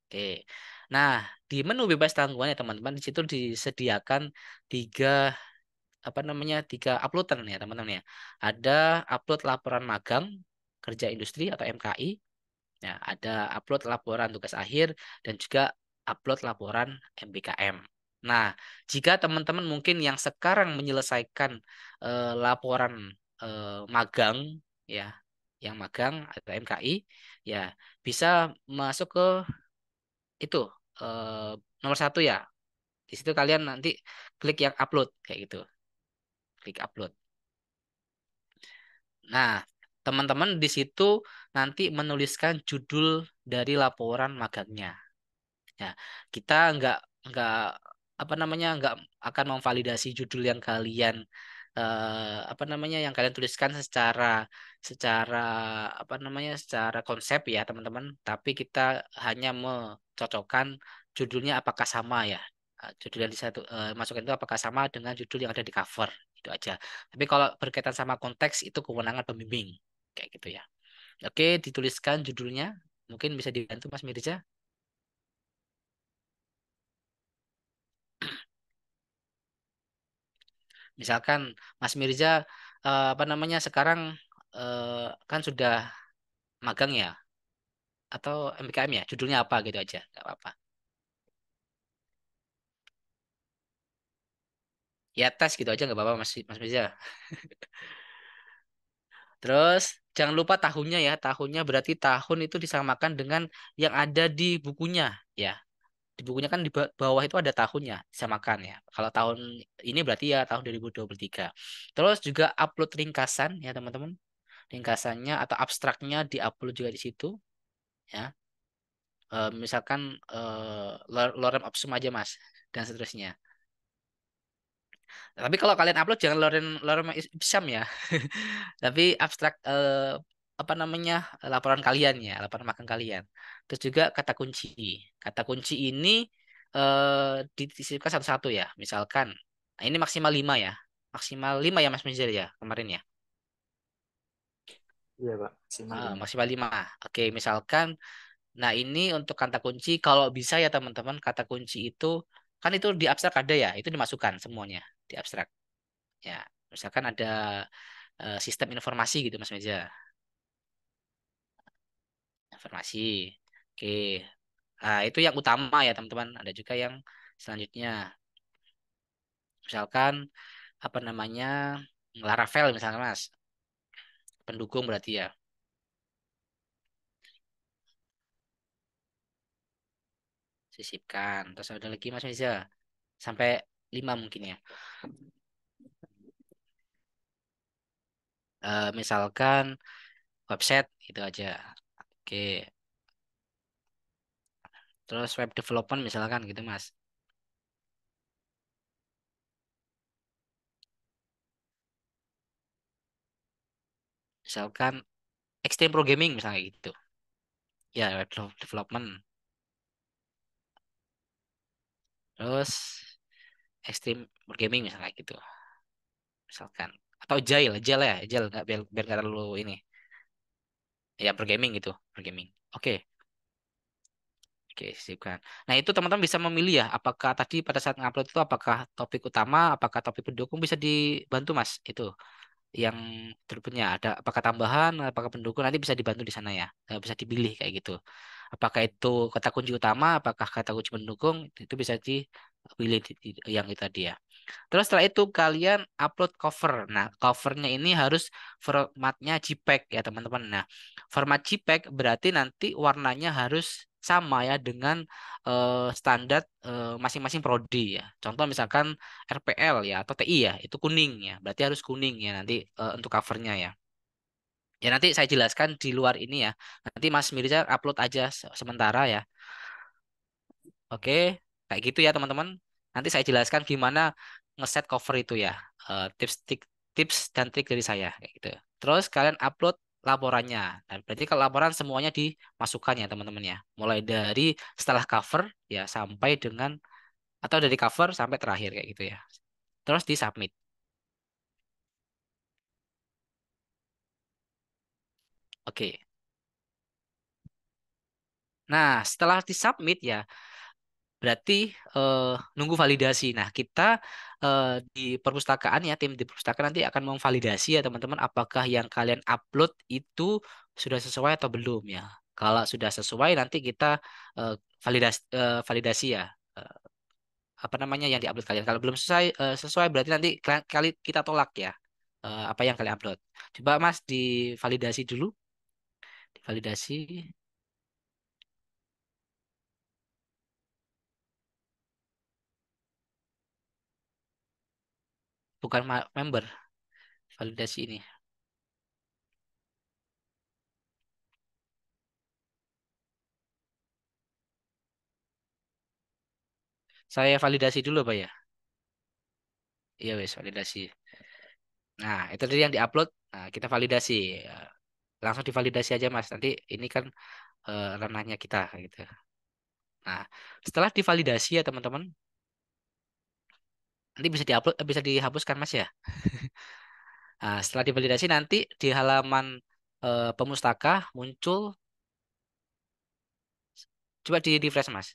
Oke. Nah, di menu bebas tanggungan ya teman-teman di situ disediakan tiga apa namanya tiga uploadan ya teman-teman ya. Ada upload laporan magang kerja industri atau MKI. Ya, ada upload laporan tugas akhir dan juga upload laporan MBKM. Nah, jika teman-teman mungkin yang sekarang menyelesaikan laporan magang ya, yang magang atau MKI ya bisa masuk ke itu eh, nomor satu ya. Di situ kalian nanti klik yang upload kayak gitu, klik upload. Nah, teman-teman di situ nanti menuliskan judul dari laporan magangnya. Ya, kita nggak apa namanya nggak akan memvalidasi judul yang kalian apa namanya yang kalian tuliskan secara secara apa namanya secara konsep ya teman-teman. Tapi kita hanya mencocokkan judulnya apakah sama ya. Judul yang masukkan itu apakah sama dengan judul yang ada di cover itu aja. Tapi kalau berkaitan sama konteks itu kewenangan pembimbing kayak gitu ya. Oke, dituliskan judulnya. Mungkin bisa dibantu Mas Mirza. Misalkan Mas Mirza apa namanya sekarang kan sudah magang ya atau MBKM ya, judulnya apa gitu aja, nggak apa-apa. Ya tes gitu aja nggak apa-apa Mas Mas Mirza. Terus jangan lupa tahunnya ya, tahunnya berarti tahun itu disamakan dengan yang ada di bukunya ya. Di bukunya kan di bawah itu ada tahunnya, disamakan ya. Kalau tahun ini berarti ya tahun 2023. Terus juga upload ringkasan ya teman-teman. Ringkasannya atau abstraknya diupload juga di situ ya. Misalkan lorem ipsum aja Mas dan seterusnya. Tapi kalau kalian upload jangan lorem lorem ipsum ya. Tapi abstrak apa namanya laporan kalian ya, laporan magang kalian. Terus juga kata kunci. Kata kunci ini disisipkan satu-satu ya. Misalkan nah ini maksimal 5 ya. Maksimal 5 ya Mas Mizar ya kemarin ya. Iya, Pak. Maksimal 5. Maksimal 5. Oke, misalkan nah, ini untuk kata kunci kalau bisa ya teman-teman, kata kunci itu kan itu di abstrak ada ya, itu dimasukkan semuanya di abstrak. Ya, misalkan ada sistem informasi gitu Mas Meja. Informasi. Oke. Nah, itu yang utama ya teman-teman. Ada juga yang selanjutnya. Misalkan apa namanya? Laravel misalnya Mas. Pendukung berarti ya. Sisipkan. Terus ada lagi Mas Meja. Sampai 5 mungkin ya. Misalkan website itu aja. Oke. Terus web development misalkan gitu Mas. Misalkan extreme programming misalnya gitu. Ya, web development. Terus extreme programming misalnya gitu. Misalkan atau agile, agile ya, agile nggak biar nggak terlalu ini. Ya, programming gitu, programming. Oke. Oke, sipkan. Nah, itu teman-teman bisa memilih ya, apakah tadi pada saat ngupload itu apakah topik utama, apakah topik pendukung bisa dibantu Mas. Itu yang terpennya ada apakah tambahan apakah pendukung nanti bisa dibantu di sana ya. Bisa dipilih kayak gitu apakah itu kata kunci utama apakah kata kunci pendukung itu bisa dipilih yang itu tadi ya. Terus setelah itu kalian upload cover. Nah, covernya ini harus formatnya JPEG ya teman-teman. Nah, format JPEG berarti nanti warnanya harus sama ya dengan standar masing-masing prodi ya. Contoh misalkan RPL ya atau TI ya, itu kuning ya. Berarti harus kuning ya nanti untuk covernya ya. Ya nanti saya jelaskan di luar ini ya. Nanti Mas Mirza upload aja sementara ya. Oke, kayak gitu ya teman-teman. Nanti saya jelaskan gimana ngeset cover itu ya. Tips dan trik dari saya kayak gitu. Terus kalian upload laporannya. Dan berarti kalau laporan semuanya dimasukkan ya teman-teman ya. Mulai dari setelah cover ya sampai dengan atau dari cover sampai terakhir kayak gitu ya. Terus di submit. Oke. Nah, setelah di submit ya berarti eh, nunggu validasi. Nah, kita eh, di perpustakaan ya, tim di perpustakaan nanti akan memvalidasi ya teman-teman apakah yang kalian upload itu sudah sesuai atau belum ya. Kalau sudah sesuai nanti kita validasi ya. Eh, apa namanya yang diupload kalian. Kalau belum sesuai berarti nanti kali kita tolak ya apa yang kalian upload. Coba Mas divalidasi dulu. Divalidasi bukan member validasi ini. Saya validasi dulu Pak ya. Iya wes validasi. Nah, itu tadi yang diupload. Nah, kita validasi. Ya, langsung divalidasi aja Mas. Nanti ini kan ranahnya kita gitu. Nah, setelah divalidasi ya teman-teman, nanti bisa diupload, bisa dihapuskan Mas ya. Nah, setelah divalidasi nanti di halaman pemustaka muncul, coba di refresh Mas.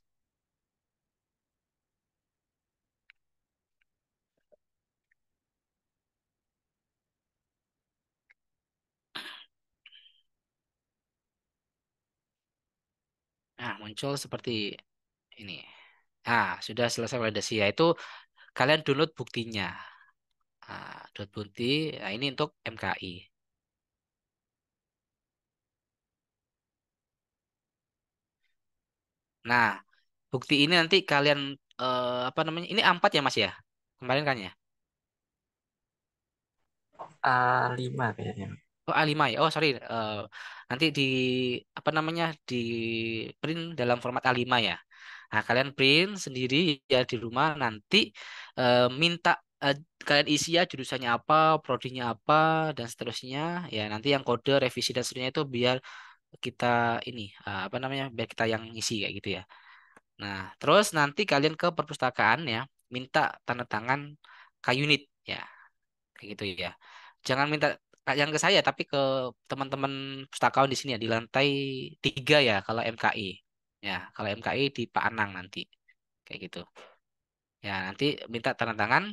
Nah, muncul seperti ini. Nah, sudah selesai validasi ya. Itu kalian download buktinya. Nah, download bukti. Nah, ini untuk MKI. Nah, bukti ini nanti kalian apa namanya? Ini A4 ya Mas ya? Kemarin kan ya? A5 kayaknya. Oh, A5 ya. Oh, sorry. Nanti di apa namanya? Di print dalam format A5 ya. Nah, kalian print sendiri ya di rumah nanti minta eh, kalian isi ya jurusannya apa, prodinya apa dan seterusnya. Ya, nanti yang kode revisi dan seterusnya itu biar kita ini apa namanya? Biar kita yang isi kayak gitu ya. Nah, terus nanti kalian ke perpustakaan ya, minta tanda tangan Kak Unit ya, kayak gitu ya. Jangan minta yang ke saya, tapi ke teman-teman pustakawan di sini ya, di lantai 3 ya, kalau MKI. Ya, kalau MKI di Pak Anang nanti, kayak gitu. Ya, nanti minta tanda tangan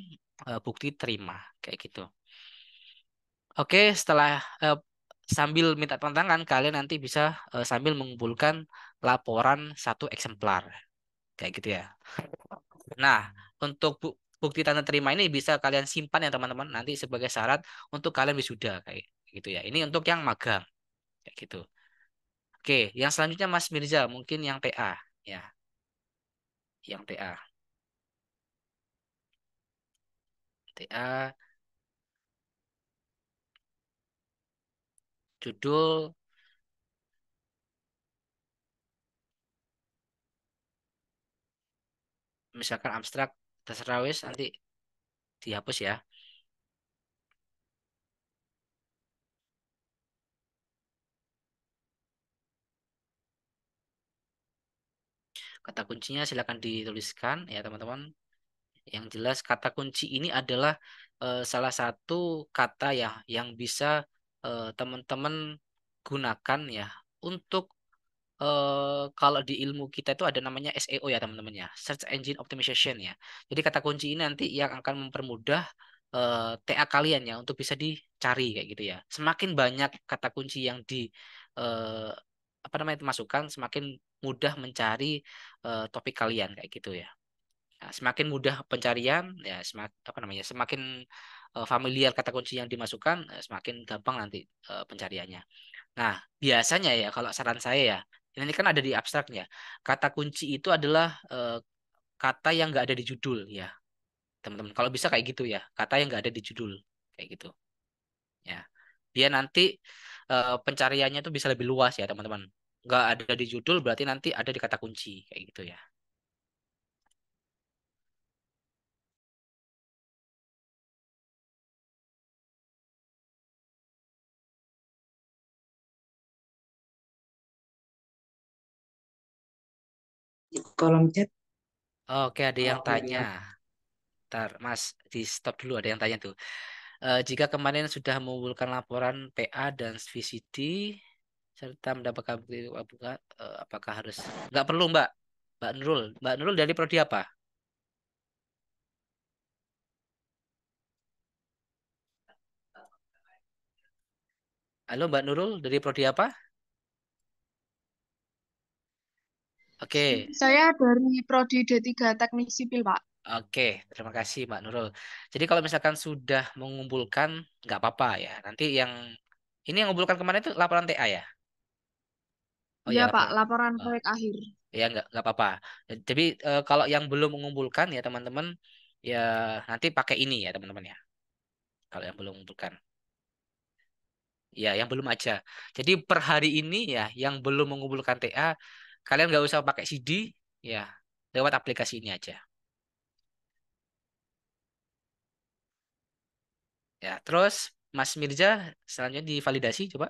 bukti terima, kayak gitu. Oke, setelah sambil minta tanda tangan, kalian nanti bisa sambil mengumpulkan laporan 1 eksemplar, kayak gitu ya. Nah, untuk bukti tanda terima ini bisa kalian simpan ya teman-teman nanti sebagai syarat untuk kalian wisuda kayak gitu ya. Ini untuk yang magang kayak gitu. Oke, yang selanjutnya Mas Mirza mungkin yang TA ya, yang TA. TA judul misalkan abstrak terserah wis nanti dihapus ya. Kata kuncinya silakan dituliskan ya teman-teman. Yang jelas kata kunci ini adalah salah satu kata ya yang bisa teman-teman gunakan ya untuk kalau di ilmu kita itu ada namanya SEO ya teman-teman ya, Search Engine Optimization ya. Jadi kata kunci ini nanti yang akan mempermudah TA kalian ya untuk bisa dicari kayak gitu ya. Semakin banyak kata kunci yang di eh, apa namanya itu masukkan, semakin mudah mencari topik kalian kayak gitu ya. Nah, semakin mudah pencarian ya apa namanya semakin familiar kata kunci yang dimasukkan semakin gampang nanti pencariannya. Nah, biasanya ya kalau saran saya ya, ini kan ada di abstraknya. Kata kunci itu adalah kata yang nggak ada di judul ya, teman-teman. Kalau bisa kayak gitu ya, kata yang nggak ada di judul kayak gitu ya. Biar nanti pencariannya itu bisa lebih luas ya, teman-teman. Nggak ada di judul berarti nanti ada di kata kunci kayak gitu ya. Di kolom chat. Oke, ada yang tanya. Ntar, Mas, di stop dulu ada yang tanya tuh. Jika kemarin sudah mengumpulkan laporan PA dan VCD serta mendapatkan bukti apakah harus nggak perlu Mbak Nurul dari prodi apa? Halo Mbak Nurul dari prodi apa? Oke. Saya dari Prodi D3 Teknik Sipil, Pak. Oke, terima kasih Mbak Nurul. Jadi kalau misalkan sudah mengumpulkan nggak apa-apa ya. Nanti yang ini yang mengumpulkan kemarin itu laporan TA ya. Oh ya Iya, Pak, laporan. laporan Oh, proyek akhir. ya nggak apa-apa. Jadi kalau yang belum mengumpulkan ya teman-teman ya nanti pakai ini ya teman-teman ya. Kalau yang belum mengumpulkan. Ya, yang belum aja. Jadi per hari ini ya, yang belum mengumpulkan TA, kalian nggak usah pakai CD, ya, lewat aplikasi ini aja. Ya, terus Mas Mirza selanjutnya divalidasi coba.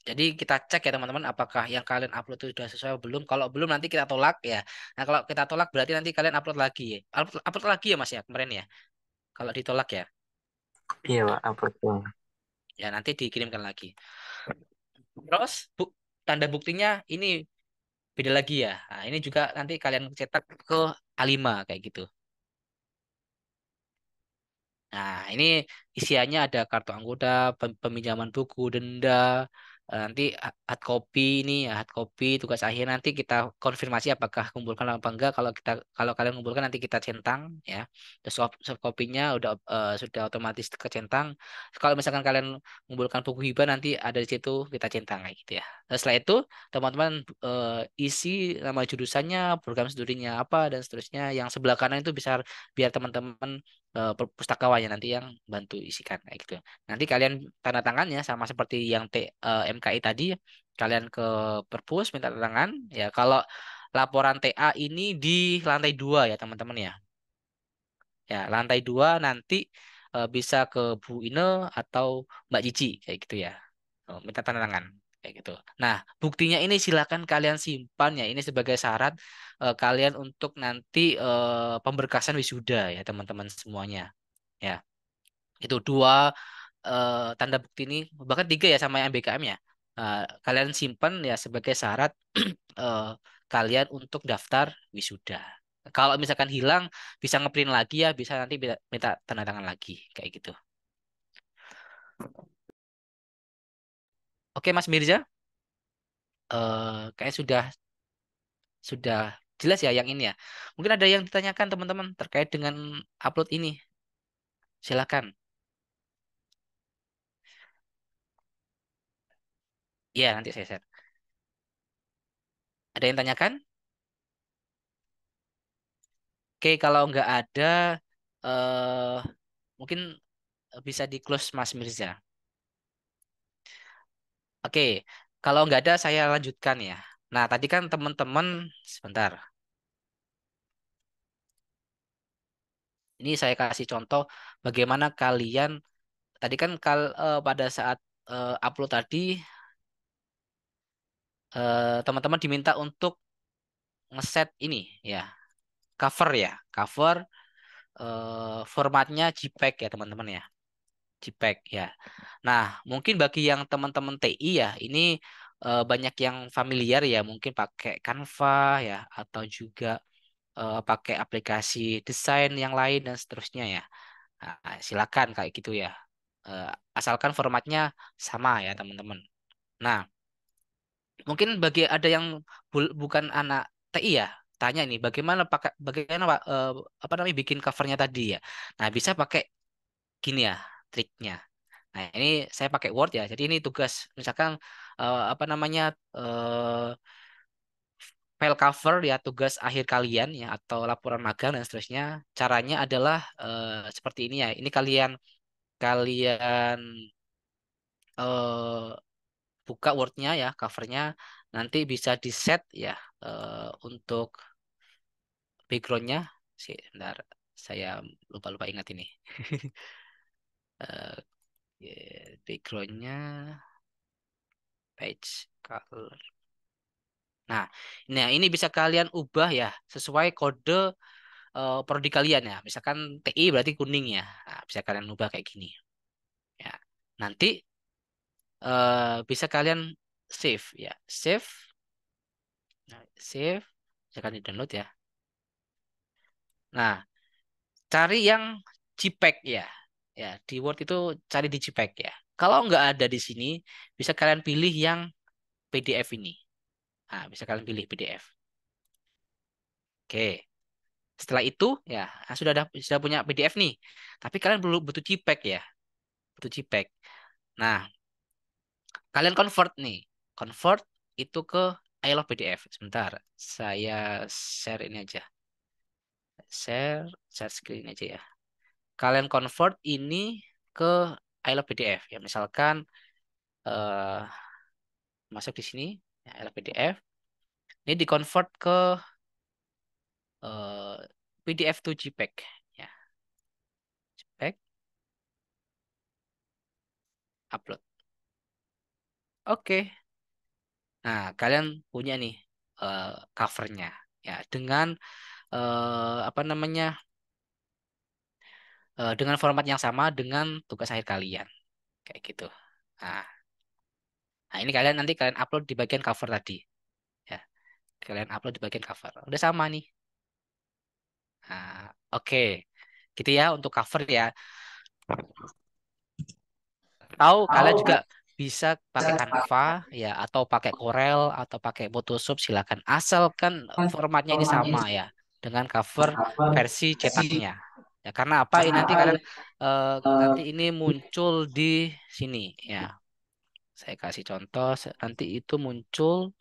Jadi kita cek ya teman-teman apakah yang kalian upload itu sudah sesuai atau belum. Kalau belum nanti kita tolak ya. Nah, kalau kita tolak berarti nanti kalian upload lagi ya. Upload lagi ya Mas ya kemarin ya. Kalau ditolak ya. Iya, Pak, upload doang. Ya nanti dikirimkan lagi. Terus tanda buktinya ini beda lagi ya. Nah, ini juga nanti kalian cetak ke A5 kayak gitu. Nah, ini isiannya ada kartu anggota, peminjaman buku, denda, nanti hard copy ini, ya, hard copy tugas akhir nanti kita konfirmasi apakah kumpulkan apa enggak. Kalau kalian kumpulkan nanti kita centang ya. Terus soft copy-nya sudah otomatis kecentang. Kalau misalkan kalian kumpulkan buku hibah nanti ada di situ kita centang kayak gitu ya. Terus setelah itu teman-teman isi nama jurusannya, program studinya apa dan seterusnya. Yang sebelah kanan itu bisa biar teman-teman pustakawannya nanti yang bantu isikan kayak gitu. Nanti kalian tanda tangannya sama seperti yang MKI tadi, kalian ke perpus minta tanda tangan ya. Kalau laporan TA ini di lantai 2 ya teman-teman ya. Ya, lantai 2 nanti bisa ke Bu Ine atau Mbak Cici kayak gitu ya. Minta tanda tangan kayak gitu. Nah, buktinya ini silakan kalian simpan ya. Ini sebagai syarat kalian untuk nanti pemberkasan wisuda ya teman-teman semuanya. Ya, itu dua tanda bukti ini, bahkan tiga ya sama yang BKM ya. Kalian simpan ya sebagai syarat eh, kalian untuk daftar wisuda. Kalau misalkan hilang, bisa ngeprint lagi ya, bisa nanti minta tanda tangan lagi kayak gitu. Oke, Mas Mirza, kayak sudah jelas ya yang ini ya. Mungkin ada yang ditanyakan teman-teman terkait dengan upload ini. Silakan. Ya, nanti saya share. Ada yang tanyakan? Oke, kalau nggak ada, eh mungkin bisa di close Mas Mirza. Oke, kalau nggak ada saya lanjutkan ya. Nah, tadi kan teman-teman, sebentar. Ini saya kasih contoh bagaimana kalian, tadi kan pada saat upload tadi, teman-teman diminta untuk ngeset ini ya, cover ya. Cover formatnya JPEG ya teman-teman ya. JPEG ya. Nah, mungkin bagi yang teman-teman TI ya, ini banyak yang familiar ya, mungkin pakai Canva ya, atau juga pakai aplikasi desain yang lain dan seterusnya ya. Nah, silakan kayak gitu ya. Eh, Asalkan formatnya sama ya teman-teman. Nah, mungkin bagi ada yang bukan anak TI ya, tanya ini bagaimana Pak apa namanya bikin covernya tadi ya. Nah, bisa pakai gini ya triknya. Nah, ini saya pakai Word ya. Jadi ini tugas misalkan apa namanya file cover ya tugas akhir kalian ya atau laporan magang dan seterusnya. Caranya adalah seperti ini ya. Ini kalian kalian eh, buka Word-nya ya, covernya nanti bisa di set ya untuk background-nya. Bentar, saya lupa ingat ini. Eh, Background-nya page color. Nah, ini bisa kalian ubah ya sesuai kode prodi kalian ya. Misalkan TI berarti kuning ya. Nah, bisa kalian ubah kayak gini. Ya. Nanti bisa kalian save ya. Save, nah, save. Bisa kalian download ya. Nah, cari yang JPEG ya. Ya, di Word itu cari di JPEG ya. Kalau nggak ada di sini, bisa kalian pilih yang PDF ini. Nah, bisa kalian pilih PDF. Oke. Setelah itu ya sudah punya PDF nih. Tapi kalian perlu butuh JPEG ya, butuh JPEG. Nah, kalian convert nih. Convert itu ke I love PDF. Sebentar, saya share ini aja. Share screen aja ya. Kalian convert ini ke I love PDF ya. Misalkan eh masuk di sini. Ya, LPDF. Ini di-convert ke PDF to JPEG. Ya, JPEG, upload. Oke. Nah, kalian punya nih covernya. Ya, dengan apa namanya? Dengan format yang sama dengan tugas akhir kalian. Kayak gitu. Nah, ini kalian upload di bagian cover tadi. Ya, kalian upload di bagian cover. Udah sama nih. Nah, oke. Gitu ya untuk cover ya. Tahu kalian juga bisa pakai Canva ya atau pakai Corel atau pakai Photoshop silakan. Asalkan formatnya ini sama ya dengan cover versi cetaknya. Ya karena apa? Ini nanti kalian nanti ini muncul di sini ya. Saya kasih contoh nanti itu muncul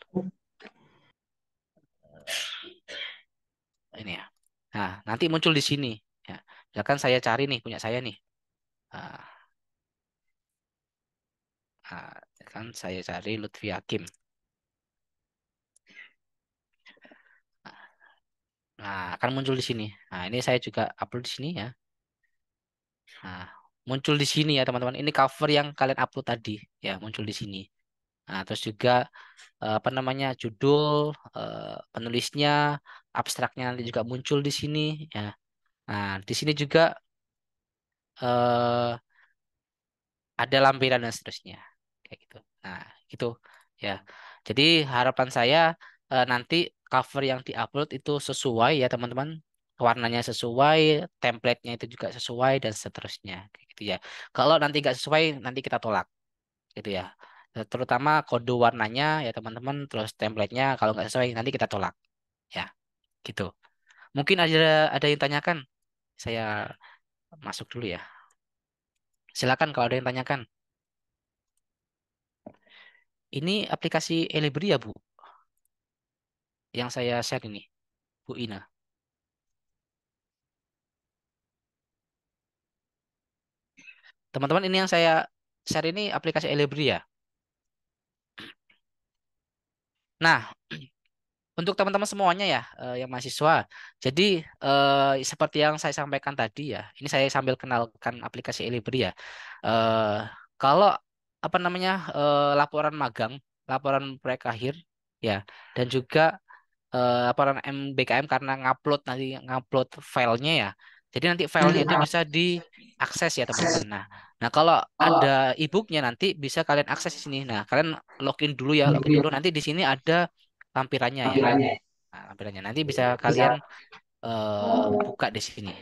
ini ya. Nah, nanti muncul di sini ya. Silakan saya cari nih punya saya nih. Nah, kan saya cari Lutfi Hakim. Nah, akan muncul di sini. Nah, ini saya juga upload di sini ya. Nah, muncul di sini ya teman-teman. Ini cover yang kalian upload tadi ya, muncul di sini. Nah, terus juga apa namanya judul, penulisnya, abstraknya nanti juga muncul di sini ya. Nah, di sini juga eh, ada lampiran dan seterusnya kayak gitu. Nah, gitu ya. Jadi harapan saya nanti cover yang diupload itu sesuai ya teman-teman. Warnanya sesuai, template-nya itu juga sesuai dan seterusnya kayak gitu ya. Kalau nanti nggak sesuai, nanti kita tolak gitu ya. Terutama kode warnanya ya teman-teman, terus template-nya kalau nggak sesuai nanti kita tolak ya. Gitu. Mungkin ada yang tanyakan. Saya masuk dulu ya. Silakan kalau ada yang tanyakan. Ini aplikasi Elibri ya, Bu? Yang saya share ini, Bu Ina. Teman-teman, ini yang saya share ini aplikasi Elibri ya. Nah, untuk teman-teman semuanya ya, yang mahasiswa. Jadi, seperti yang saya sampaikan tadi ya, ini saya sambil kenalkan aplikasi Elibri ya. Eh, Kalau apa namanya laporan magang, laporan proyek akhir, ya, dan juga laporan MBKM karena ngupload filenya ya. Jadi nanti filenya itu bisa diakses ya teman-teman. Nah kalau ada e-booknya nanti bisa kalian akses di sini. Nah kalian login dulu ya, login dulu. Nanti di sini ada lampirannya ya. Nah, lampirannya nanti bisa kalian buka di sini.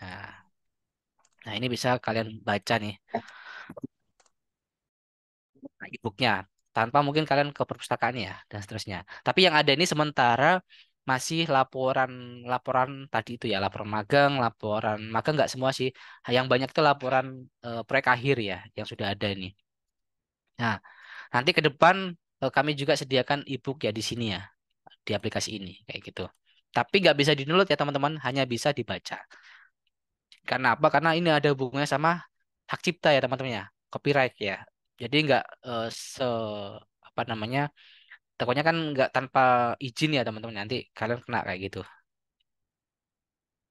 Nah, nah ini bisa kalian baca nih e-booknya tanpa mungkin kalian ke perpustakaan ya dan seterusnya. Tapi yang ada ini sementara masih laporan laporan tadi itu ya laporan magang nggak semua sih. Yang banyak itu laporan proyek akhir ya yang sudah ada ini. Nah nanti ke depan kami juga sediakan e-book ya di sini ya di aplikasi ini kayak gitu. Tapi nggak bisa di-download ya teman-teman, hanya bisa dibaca. Karena apa? Karena ini ada hubungannya sama hak cipta ya teman-teman ya, copyright ya. Jadi nggak se apa namanya, takutnya kan nggak tanpa izin ya teman-teman, nanti kalian kena kayak gitu,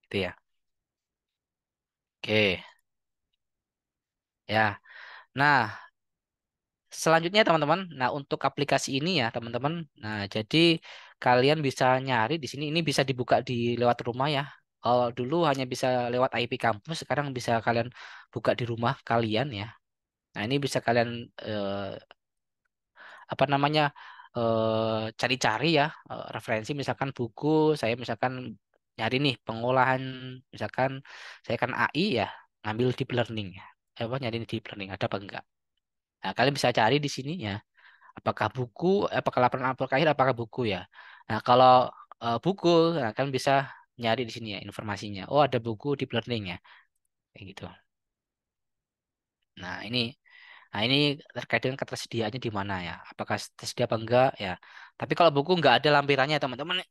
gitu ya. Oke, ya. Nah, selanjutnya teman-teman, nah untuk aplikasi ini ya teman-teman, nah jadi kalian bisa nyari di sini, ini bisa dibuka di lewat rumah ya. Kalau dulu hanya bisa lewat IP kampus, sekarang bisa kalian buka di rumah kalian ya. Nah, ini bisa kalian apa namanya cari-cari ya referensi misalkan buku saya misalkan nyari nih pengolahan misalkan saya kan AI ya ngambil deep learning ya apa nyari deep learning ada apa enggak nah kalian bisa cari di sini ya apakah buku apakah laporan apakah akhir apakah buku ya nah kalau buku nah, kalian bisa nyari di sini ya informasinya oh ada buku deep learning ya kayak gitu nah ini Nah, ini terkait dengan ketersediaannya di mana ya? Apakah tersedia apa enggak ya? Tapi kalau buku enggak ada lampirannya teman-teman.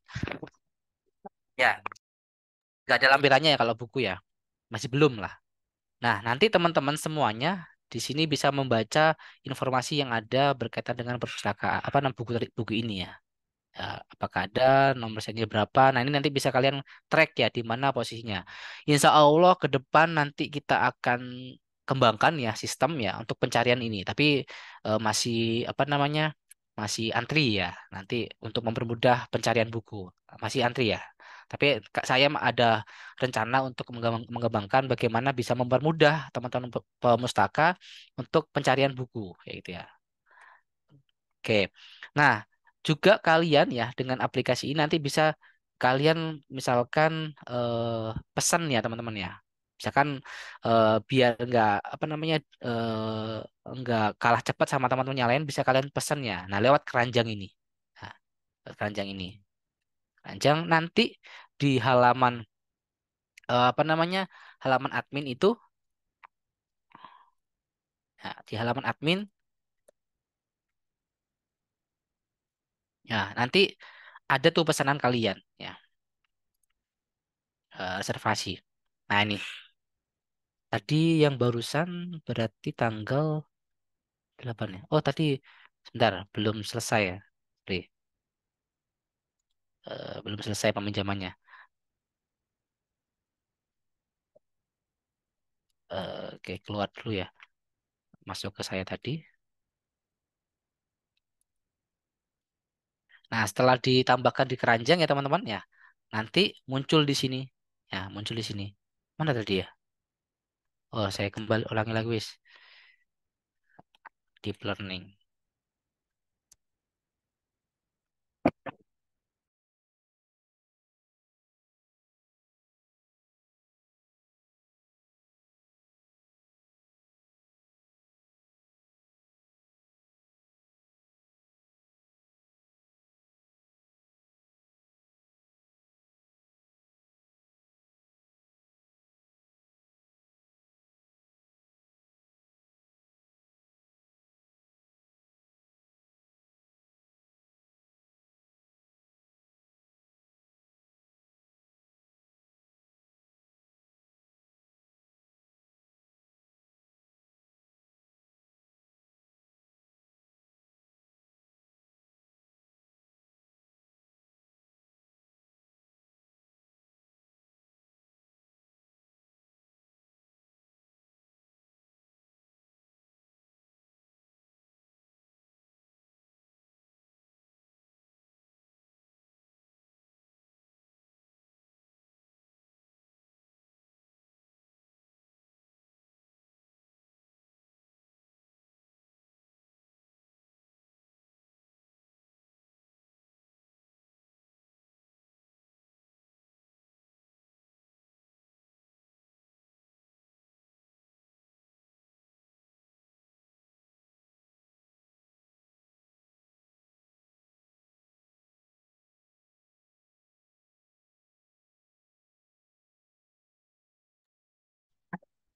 Ya, enggak ada lampirannya ya kalau buku ya. Masih belum lah. Nah, nanti teman-teman semuanya di sini bisa membaca informasi yang ada berkaitan dengan perpustakaan apa nama buku ini ya. Ya, apakah ada nomor serinya berapa? Nah, ini nanti bisa kalian track ya di mana posisinya. Insya Allah ke depan nanti kita akan kembangkan ya sistem ya untuk pencarian ini. Tapi masih apa namanya? Masih antri ya. Nanti untuk mempermudah pencarian buku masih antri ya. Tapi saya ada rencana untuk mengembangkan bagaimana bisa mempermudah teman-teman pemustaka untuk pencarian buku kayak gitu ya. Oke. Nah, juga kalian ya dengan aplikasi ini nanti bisa kalian misalkan pesan ya teman-teman ya. Misalkan biar nggak apa namanya nggak kalah cepat sama teman-teman yang lain bisa kalian pesan ya. Nah, lewat keranjang ini. Nah, lewat keranjang ini. Keranjang nanti di halaman apa namanya? Halaman admin itu ya, di halaman admin ya nanti ada tuh pesanan kalian ya, reservasi. Nah, ini tadi yang barusan berarti tanggal 8 ya. Oh, tadi sebentar, belum selesai ya. Sorry. Belum selesai peminjamannya. Oke, keluar dulu ya. Masuk ke saya tadi. Nah, setelah ditambahkan di keranjang ya teman-teman ya. Nanti muncul di sini. Ya, muncul di sini. Mana tadi ya? Oh, saya kembali ulangi lagi wis. Deep learning.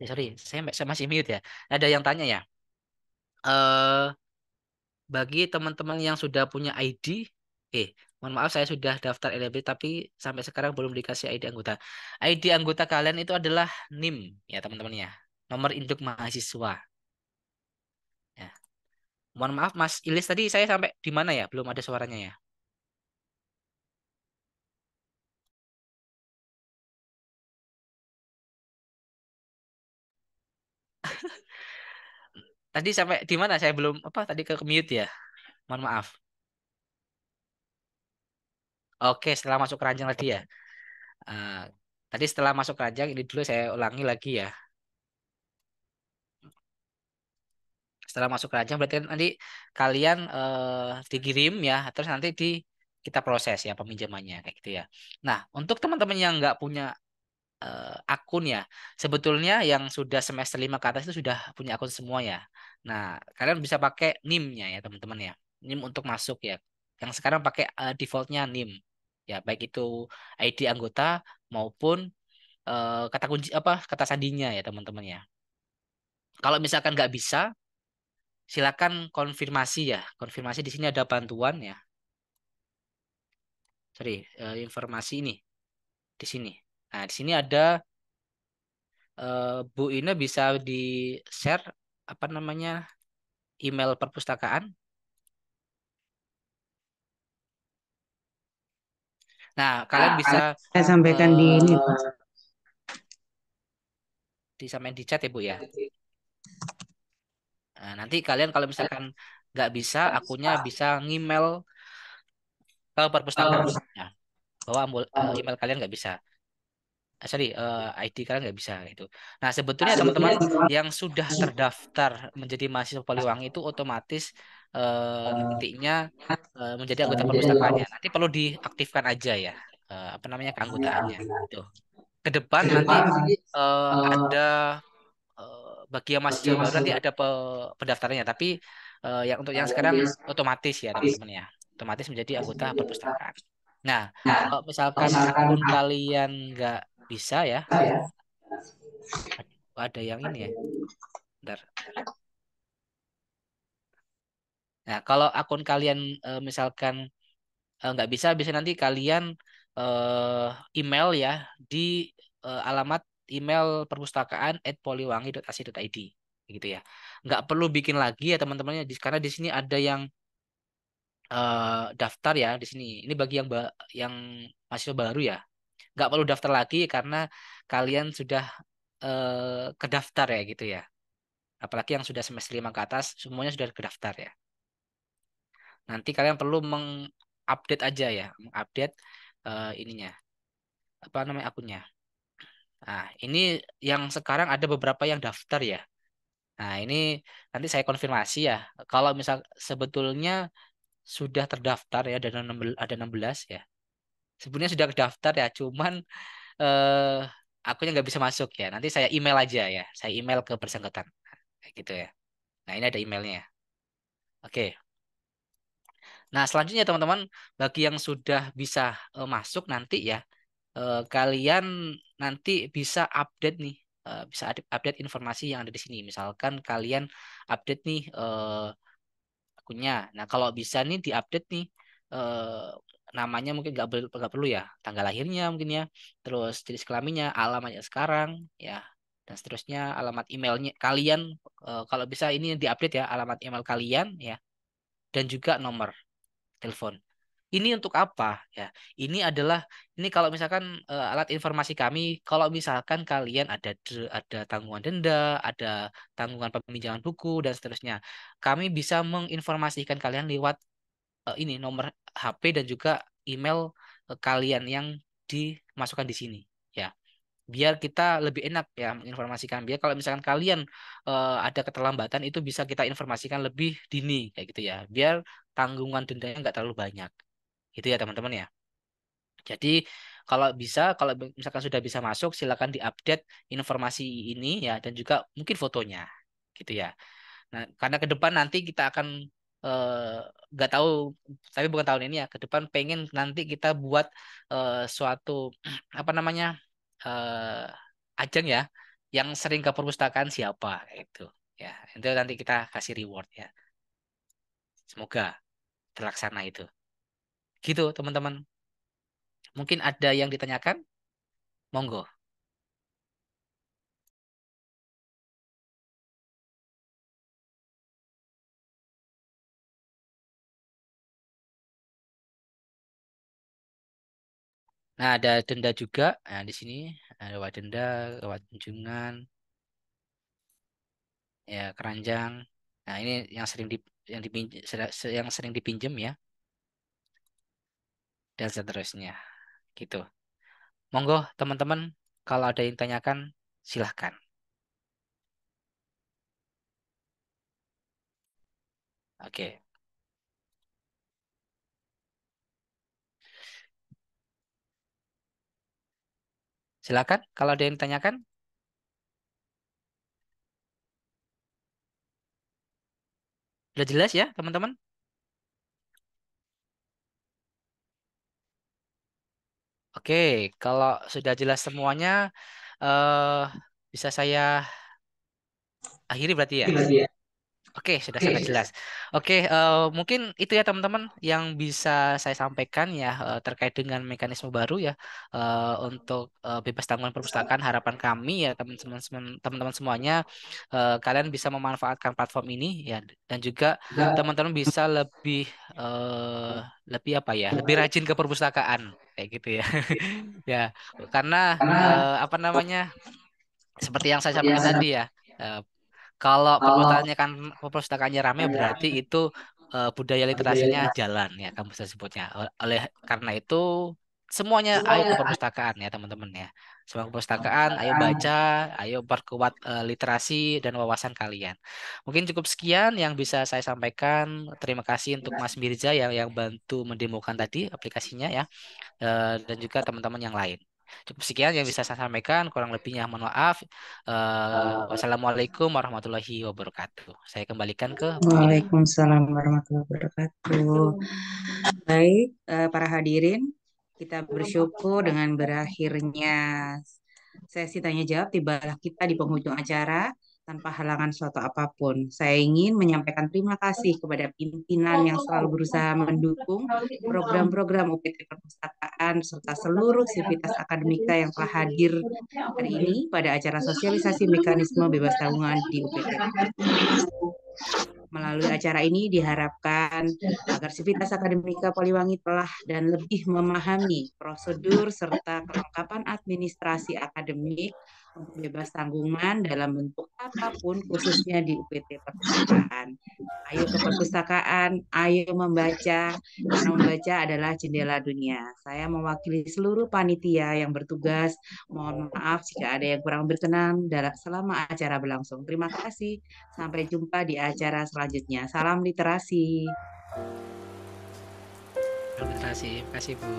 Sorry, saya masih mute ya. Ada yang tanya ya. Eh bagi teman-teman yang sudah punya ID, mohon maaf saya sudah daftar LB tapi sampai sekarang belum dikasih ID anggota. ID anggota kalian itu adalah NIM ya teman-teman ya. Nomor induk mahasiswa. Ya. Mohon maaf Mas Ilis tadi saya sampai di mana ya? Belum ada suaranya ya. Tadi sampai di mana? Saya belum apa tadi ke mute ya. Mohon maaf. Oke, setelah masuk keranjang tadi ya. Eh, tadi setelah masuk keranjang ini dulu saya ulangi lagi ya. Setelah masuk keranjang berarti kan nanti kalian dikirim ya, terus nanti kita proses ya peminjamannya kayak gitu ya. Nah, untuk teman-teman yang nggak punya akun ya, sebetulnya yang sudah semester 5 ke atas itu sudah punya akun semua ya. Nah, kalian bisa pakai NIM-nya ya teman-teman ya. NIM untuk masuk ya. Yang sekarang pakai defaultnya NIM. Ya, baik itu ID anggota maupun kata kunci apa kata sandinya ya teman-teman ya. Kalau misalkan nggak bisa, silakan konfirmasi ya. Konfirmasi di sini ada bantuan ya. Sorry, informasi ini di sini. Nah, di sini ada Bu Ina bisa di share apa namanya email perpustakaan. Nah, kalian bisa Saya sampaikan di ini, Pak. disampaikan di chat ya Bu ya. Nah, nanti kalian kalau misalkan nggak bisa, akunnya bisa ngemail ke perpustakaan. Ya, bahwa email kalian nggak bisa. Sorry, ID kalian nggak bisa gitu. Nah, sebetulnya teman-teman yang sudah terdaftar menjadi mahasiswa Poliwangi itu otomatis nantinya menjadi anggota perpustakaannya. Nanti perlu diaktifkan aja ya, apa namanya keanggotaannya. Gitu. Ke depan nanti ada bagi yang mahasiswa baru nanti ada pendaftarannya. Tapi yang untuk yang sekarang otomatis ya teman-teman ya, otomatis menjadi anggota perpustakaan. Nah, kalau misalkan akun kalian nggak bisa ya, ada yang ini ya. Bentar. Nah, kalau akun kalian misalkan nggak bisa, bisa nanti kalian email ya di alamat email perpustakaan@poliwangi.ac.id gitu ya. Nggak perlu bikin lagi ya teman-temannya, karena di sini ada yang daftar ya di sini. Ini bagi yang mahasiswa baru ya. Nggak perlu daftar lagi karena kalian sudah kedaftar ya gitu ya. Apalagi yang sudah semester 5 ke atas, semuanya sudah terdaftar ya. Nanti kalian perlu mengupdate aja ya, mengupdate ininya, apa namanya akunnya. Nah, ini yang sekarang ada beberapa yang daftar ya. Nah, ini nanti saya konfirmasi ya. Kalau misal sebetulnya sudah terdaftar ya, ada 16 ya. Sebenarnya sudah terdaftar ya, cuman eh akunnya nggak bisa masuk ya. Nanti saya email aja ya. Saya email ke bersangkutan. Kayak gitu ya. Nah, ini ada emailnya. Oke. Nah, selanjutnya teman-teman, bagi yang sudah bisa masuk nanti ya, kalian nanti bisa update nih, bisa update informasi yang ada di sini. Misalkan kalian update nih akunnya. Nah, kalau bisa nih diupdate nih namanya mungkin nggak perlu ya, tanggal lahirnya mungkin ya, terus jenis kelaminnya, alamatnya sekarang ya, dan seterusnya alamat emailnya kalian kalau bisa ini diupdate ya alamat email kalian ya, dan juga nomor telepon. Ini untuk apa ya? Ini kalau misalkan alat informasi kami, kalau misalkan kalian ada tanggungan denda, ada tanggungan peminjaman buku dan seterusnya, kami bisa menginformasikan kalian lewat ini nomor HP dan juga email kalian yang dimasukkan di sini ya. Biar kita lebih enak ya menginformasikan. Biar kalau misalkan kalian ada keterlambatan itu bisa kita informasikan lebih dini kayak gitu ya. Biar tanggungan dendanya nggak terlalu banyak. Itu ya teman-teman ya. Jadi kalau bisa, kalau misalkan sudah bisa masuk, silakan diupdate informasi ini ya dan juga mungkin fotonya, gitu ya. Nah, karena ke depan nanti kita akan eh, nggak tahu, tapi bukan tahun ini ya. Ke depan pengen nanti kita buat suatu apa namanya ajang ya, yang sering ke perpustakaan siapa, itu ya. Itu nanti kita kasih reward ya. Semoga terlaksana itu. Gitu teman-teman. Mungkin ada yang ditanyakan? Monggo. Nah, ada denda juga. Nah, di sini ada lewat denda, lewat kunjungan, ya keranjang. Nah, ini yang sering yang sering dipinjam ya, dan seterusnya. Gitu. Monggo, teman-teman, kalau ada yang tanyakan, silahkan. Oke, silakan. Kalau ada yang tanyakan, udah jelas ya, teman-teman? Oke, kalau sudah jelas semuanya, eh bisa saya akhiri berarti ya? Oke, sudah sangat jelas. Oke, mungkin itu ya teman-teman yang bisa saya sampaikan ya terkait dengan mekanisme baru ya untuk bebas tanggungan perpustakaan. Harapan kami ya teman-teman semuanya kalian bisa memanfaatkan platform ini ya dan juga teman-teman bisa lebih apa ya, lebih rajin ke perpustakaan kayak gitu ya. Ya, karena apa namanya? Seperti yang saya sampaikan tadi ya. eh, Kalau perpustakaannya ramai berarti itu budaya literasinya jalan ya kamu bisa sebutnya. Oleh karena itu semuanya ayo ke perpustakaan ya teman-teman ya. Semua ke perpustakaan, ayo baca, ayo perkuat literasi dan wawasan kalian. Mungkin cukup sekian yang bisa saya sampaikan. Terima kasih untuk Mas Mirza yang bantu mendemokan tadi aplikasinya ya dan juga teman-teman yang lain. Cukup sekian yang bisa saya sampaikan, kurang lebihnya mohon maaf. Wassalamualaikum warahmatullahi wabarakatuh. Saya kembalikan ke Bu Ina. Waalaikumsalam warahmatullahi wabarakatuh. Baik, para hadirin, kita bersyukur dengan berakhirnya sesi tanya jawab. Tibalah kita di penghujung acara tanpa halangan suatu apapun. Saya ingin menyampaikan terima kasih kepada pimpinan yang selalu berusaha mendukung program-program UPT Perpustakaan serta seluruh sivitas akademika yang telah hadir hari ini pada acara sosialisasi mekanisme bebas tanggungan di UPT. Melalui acara ini diharapkan agar sivitas akademika Poliwangi telah dan lebih memahami prosedur serta kelengkapan administrasi akademik untuk bebas tanggungan dalam bentuk apapun khususnya di UPT Perpustakaan. Ayo ke perpustakaan, ayo membaca, karena membaca adalah jendela dunia. Saya mewakili seluruh panitia yang bertugas. Mohon maaf jika ada yang kurang berkenan selama acara berlangsung. Terima kasih. Sampai jumpa di acara selanjutnya. Salam literasi. Terima kasih Bu.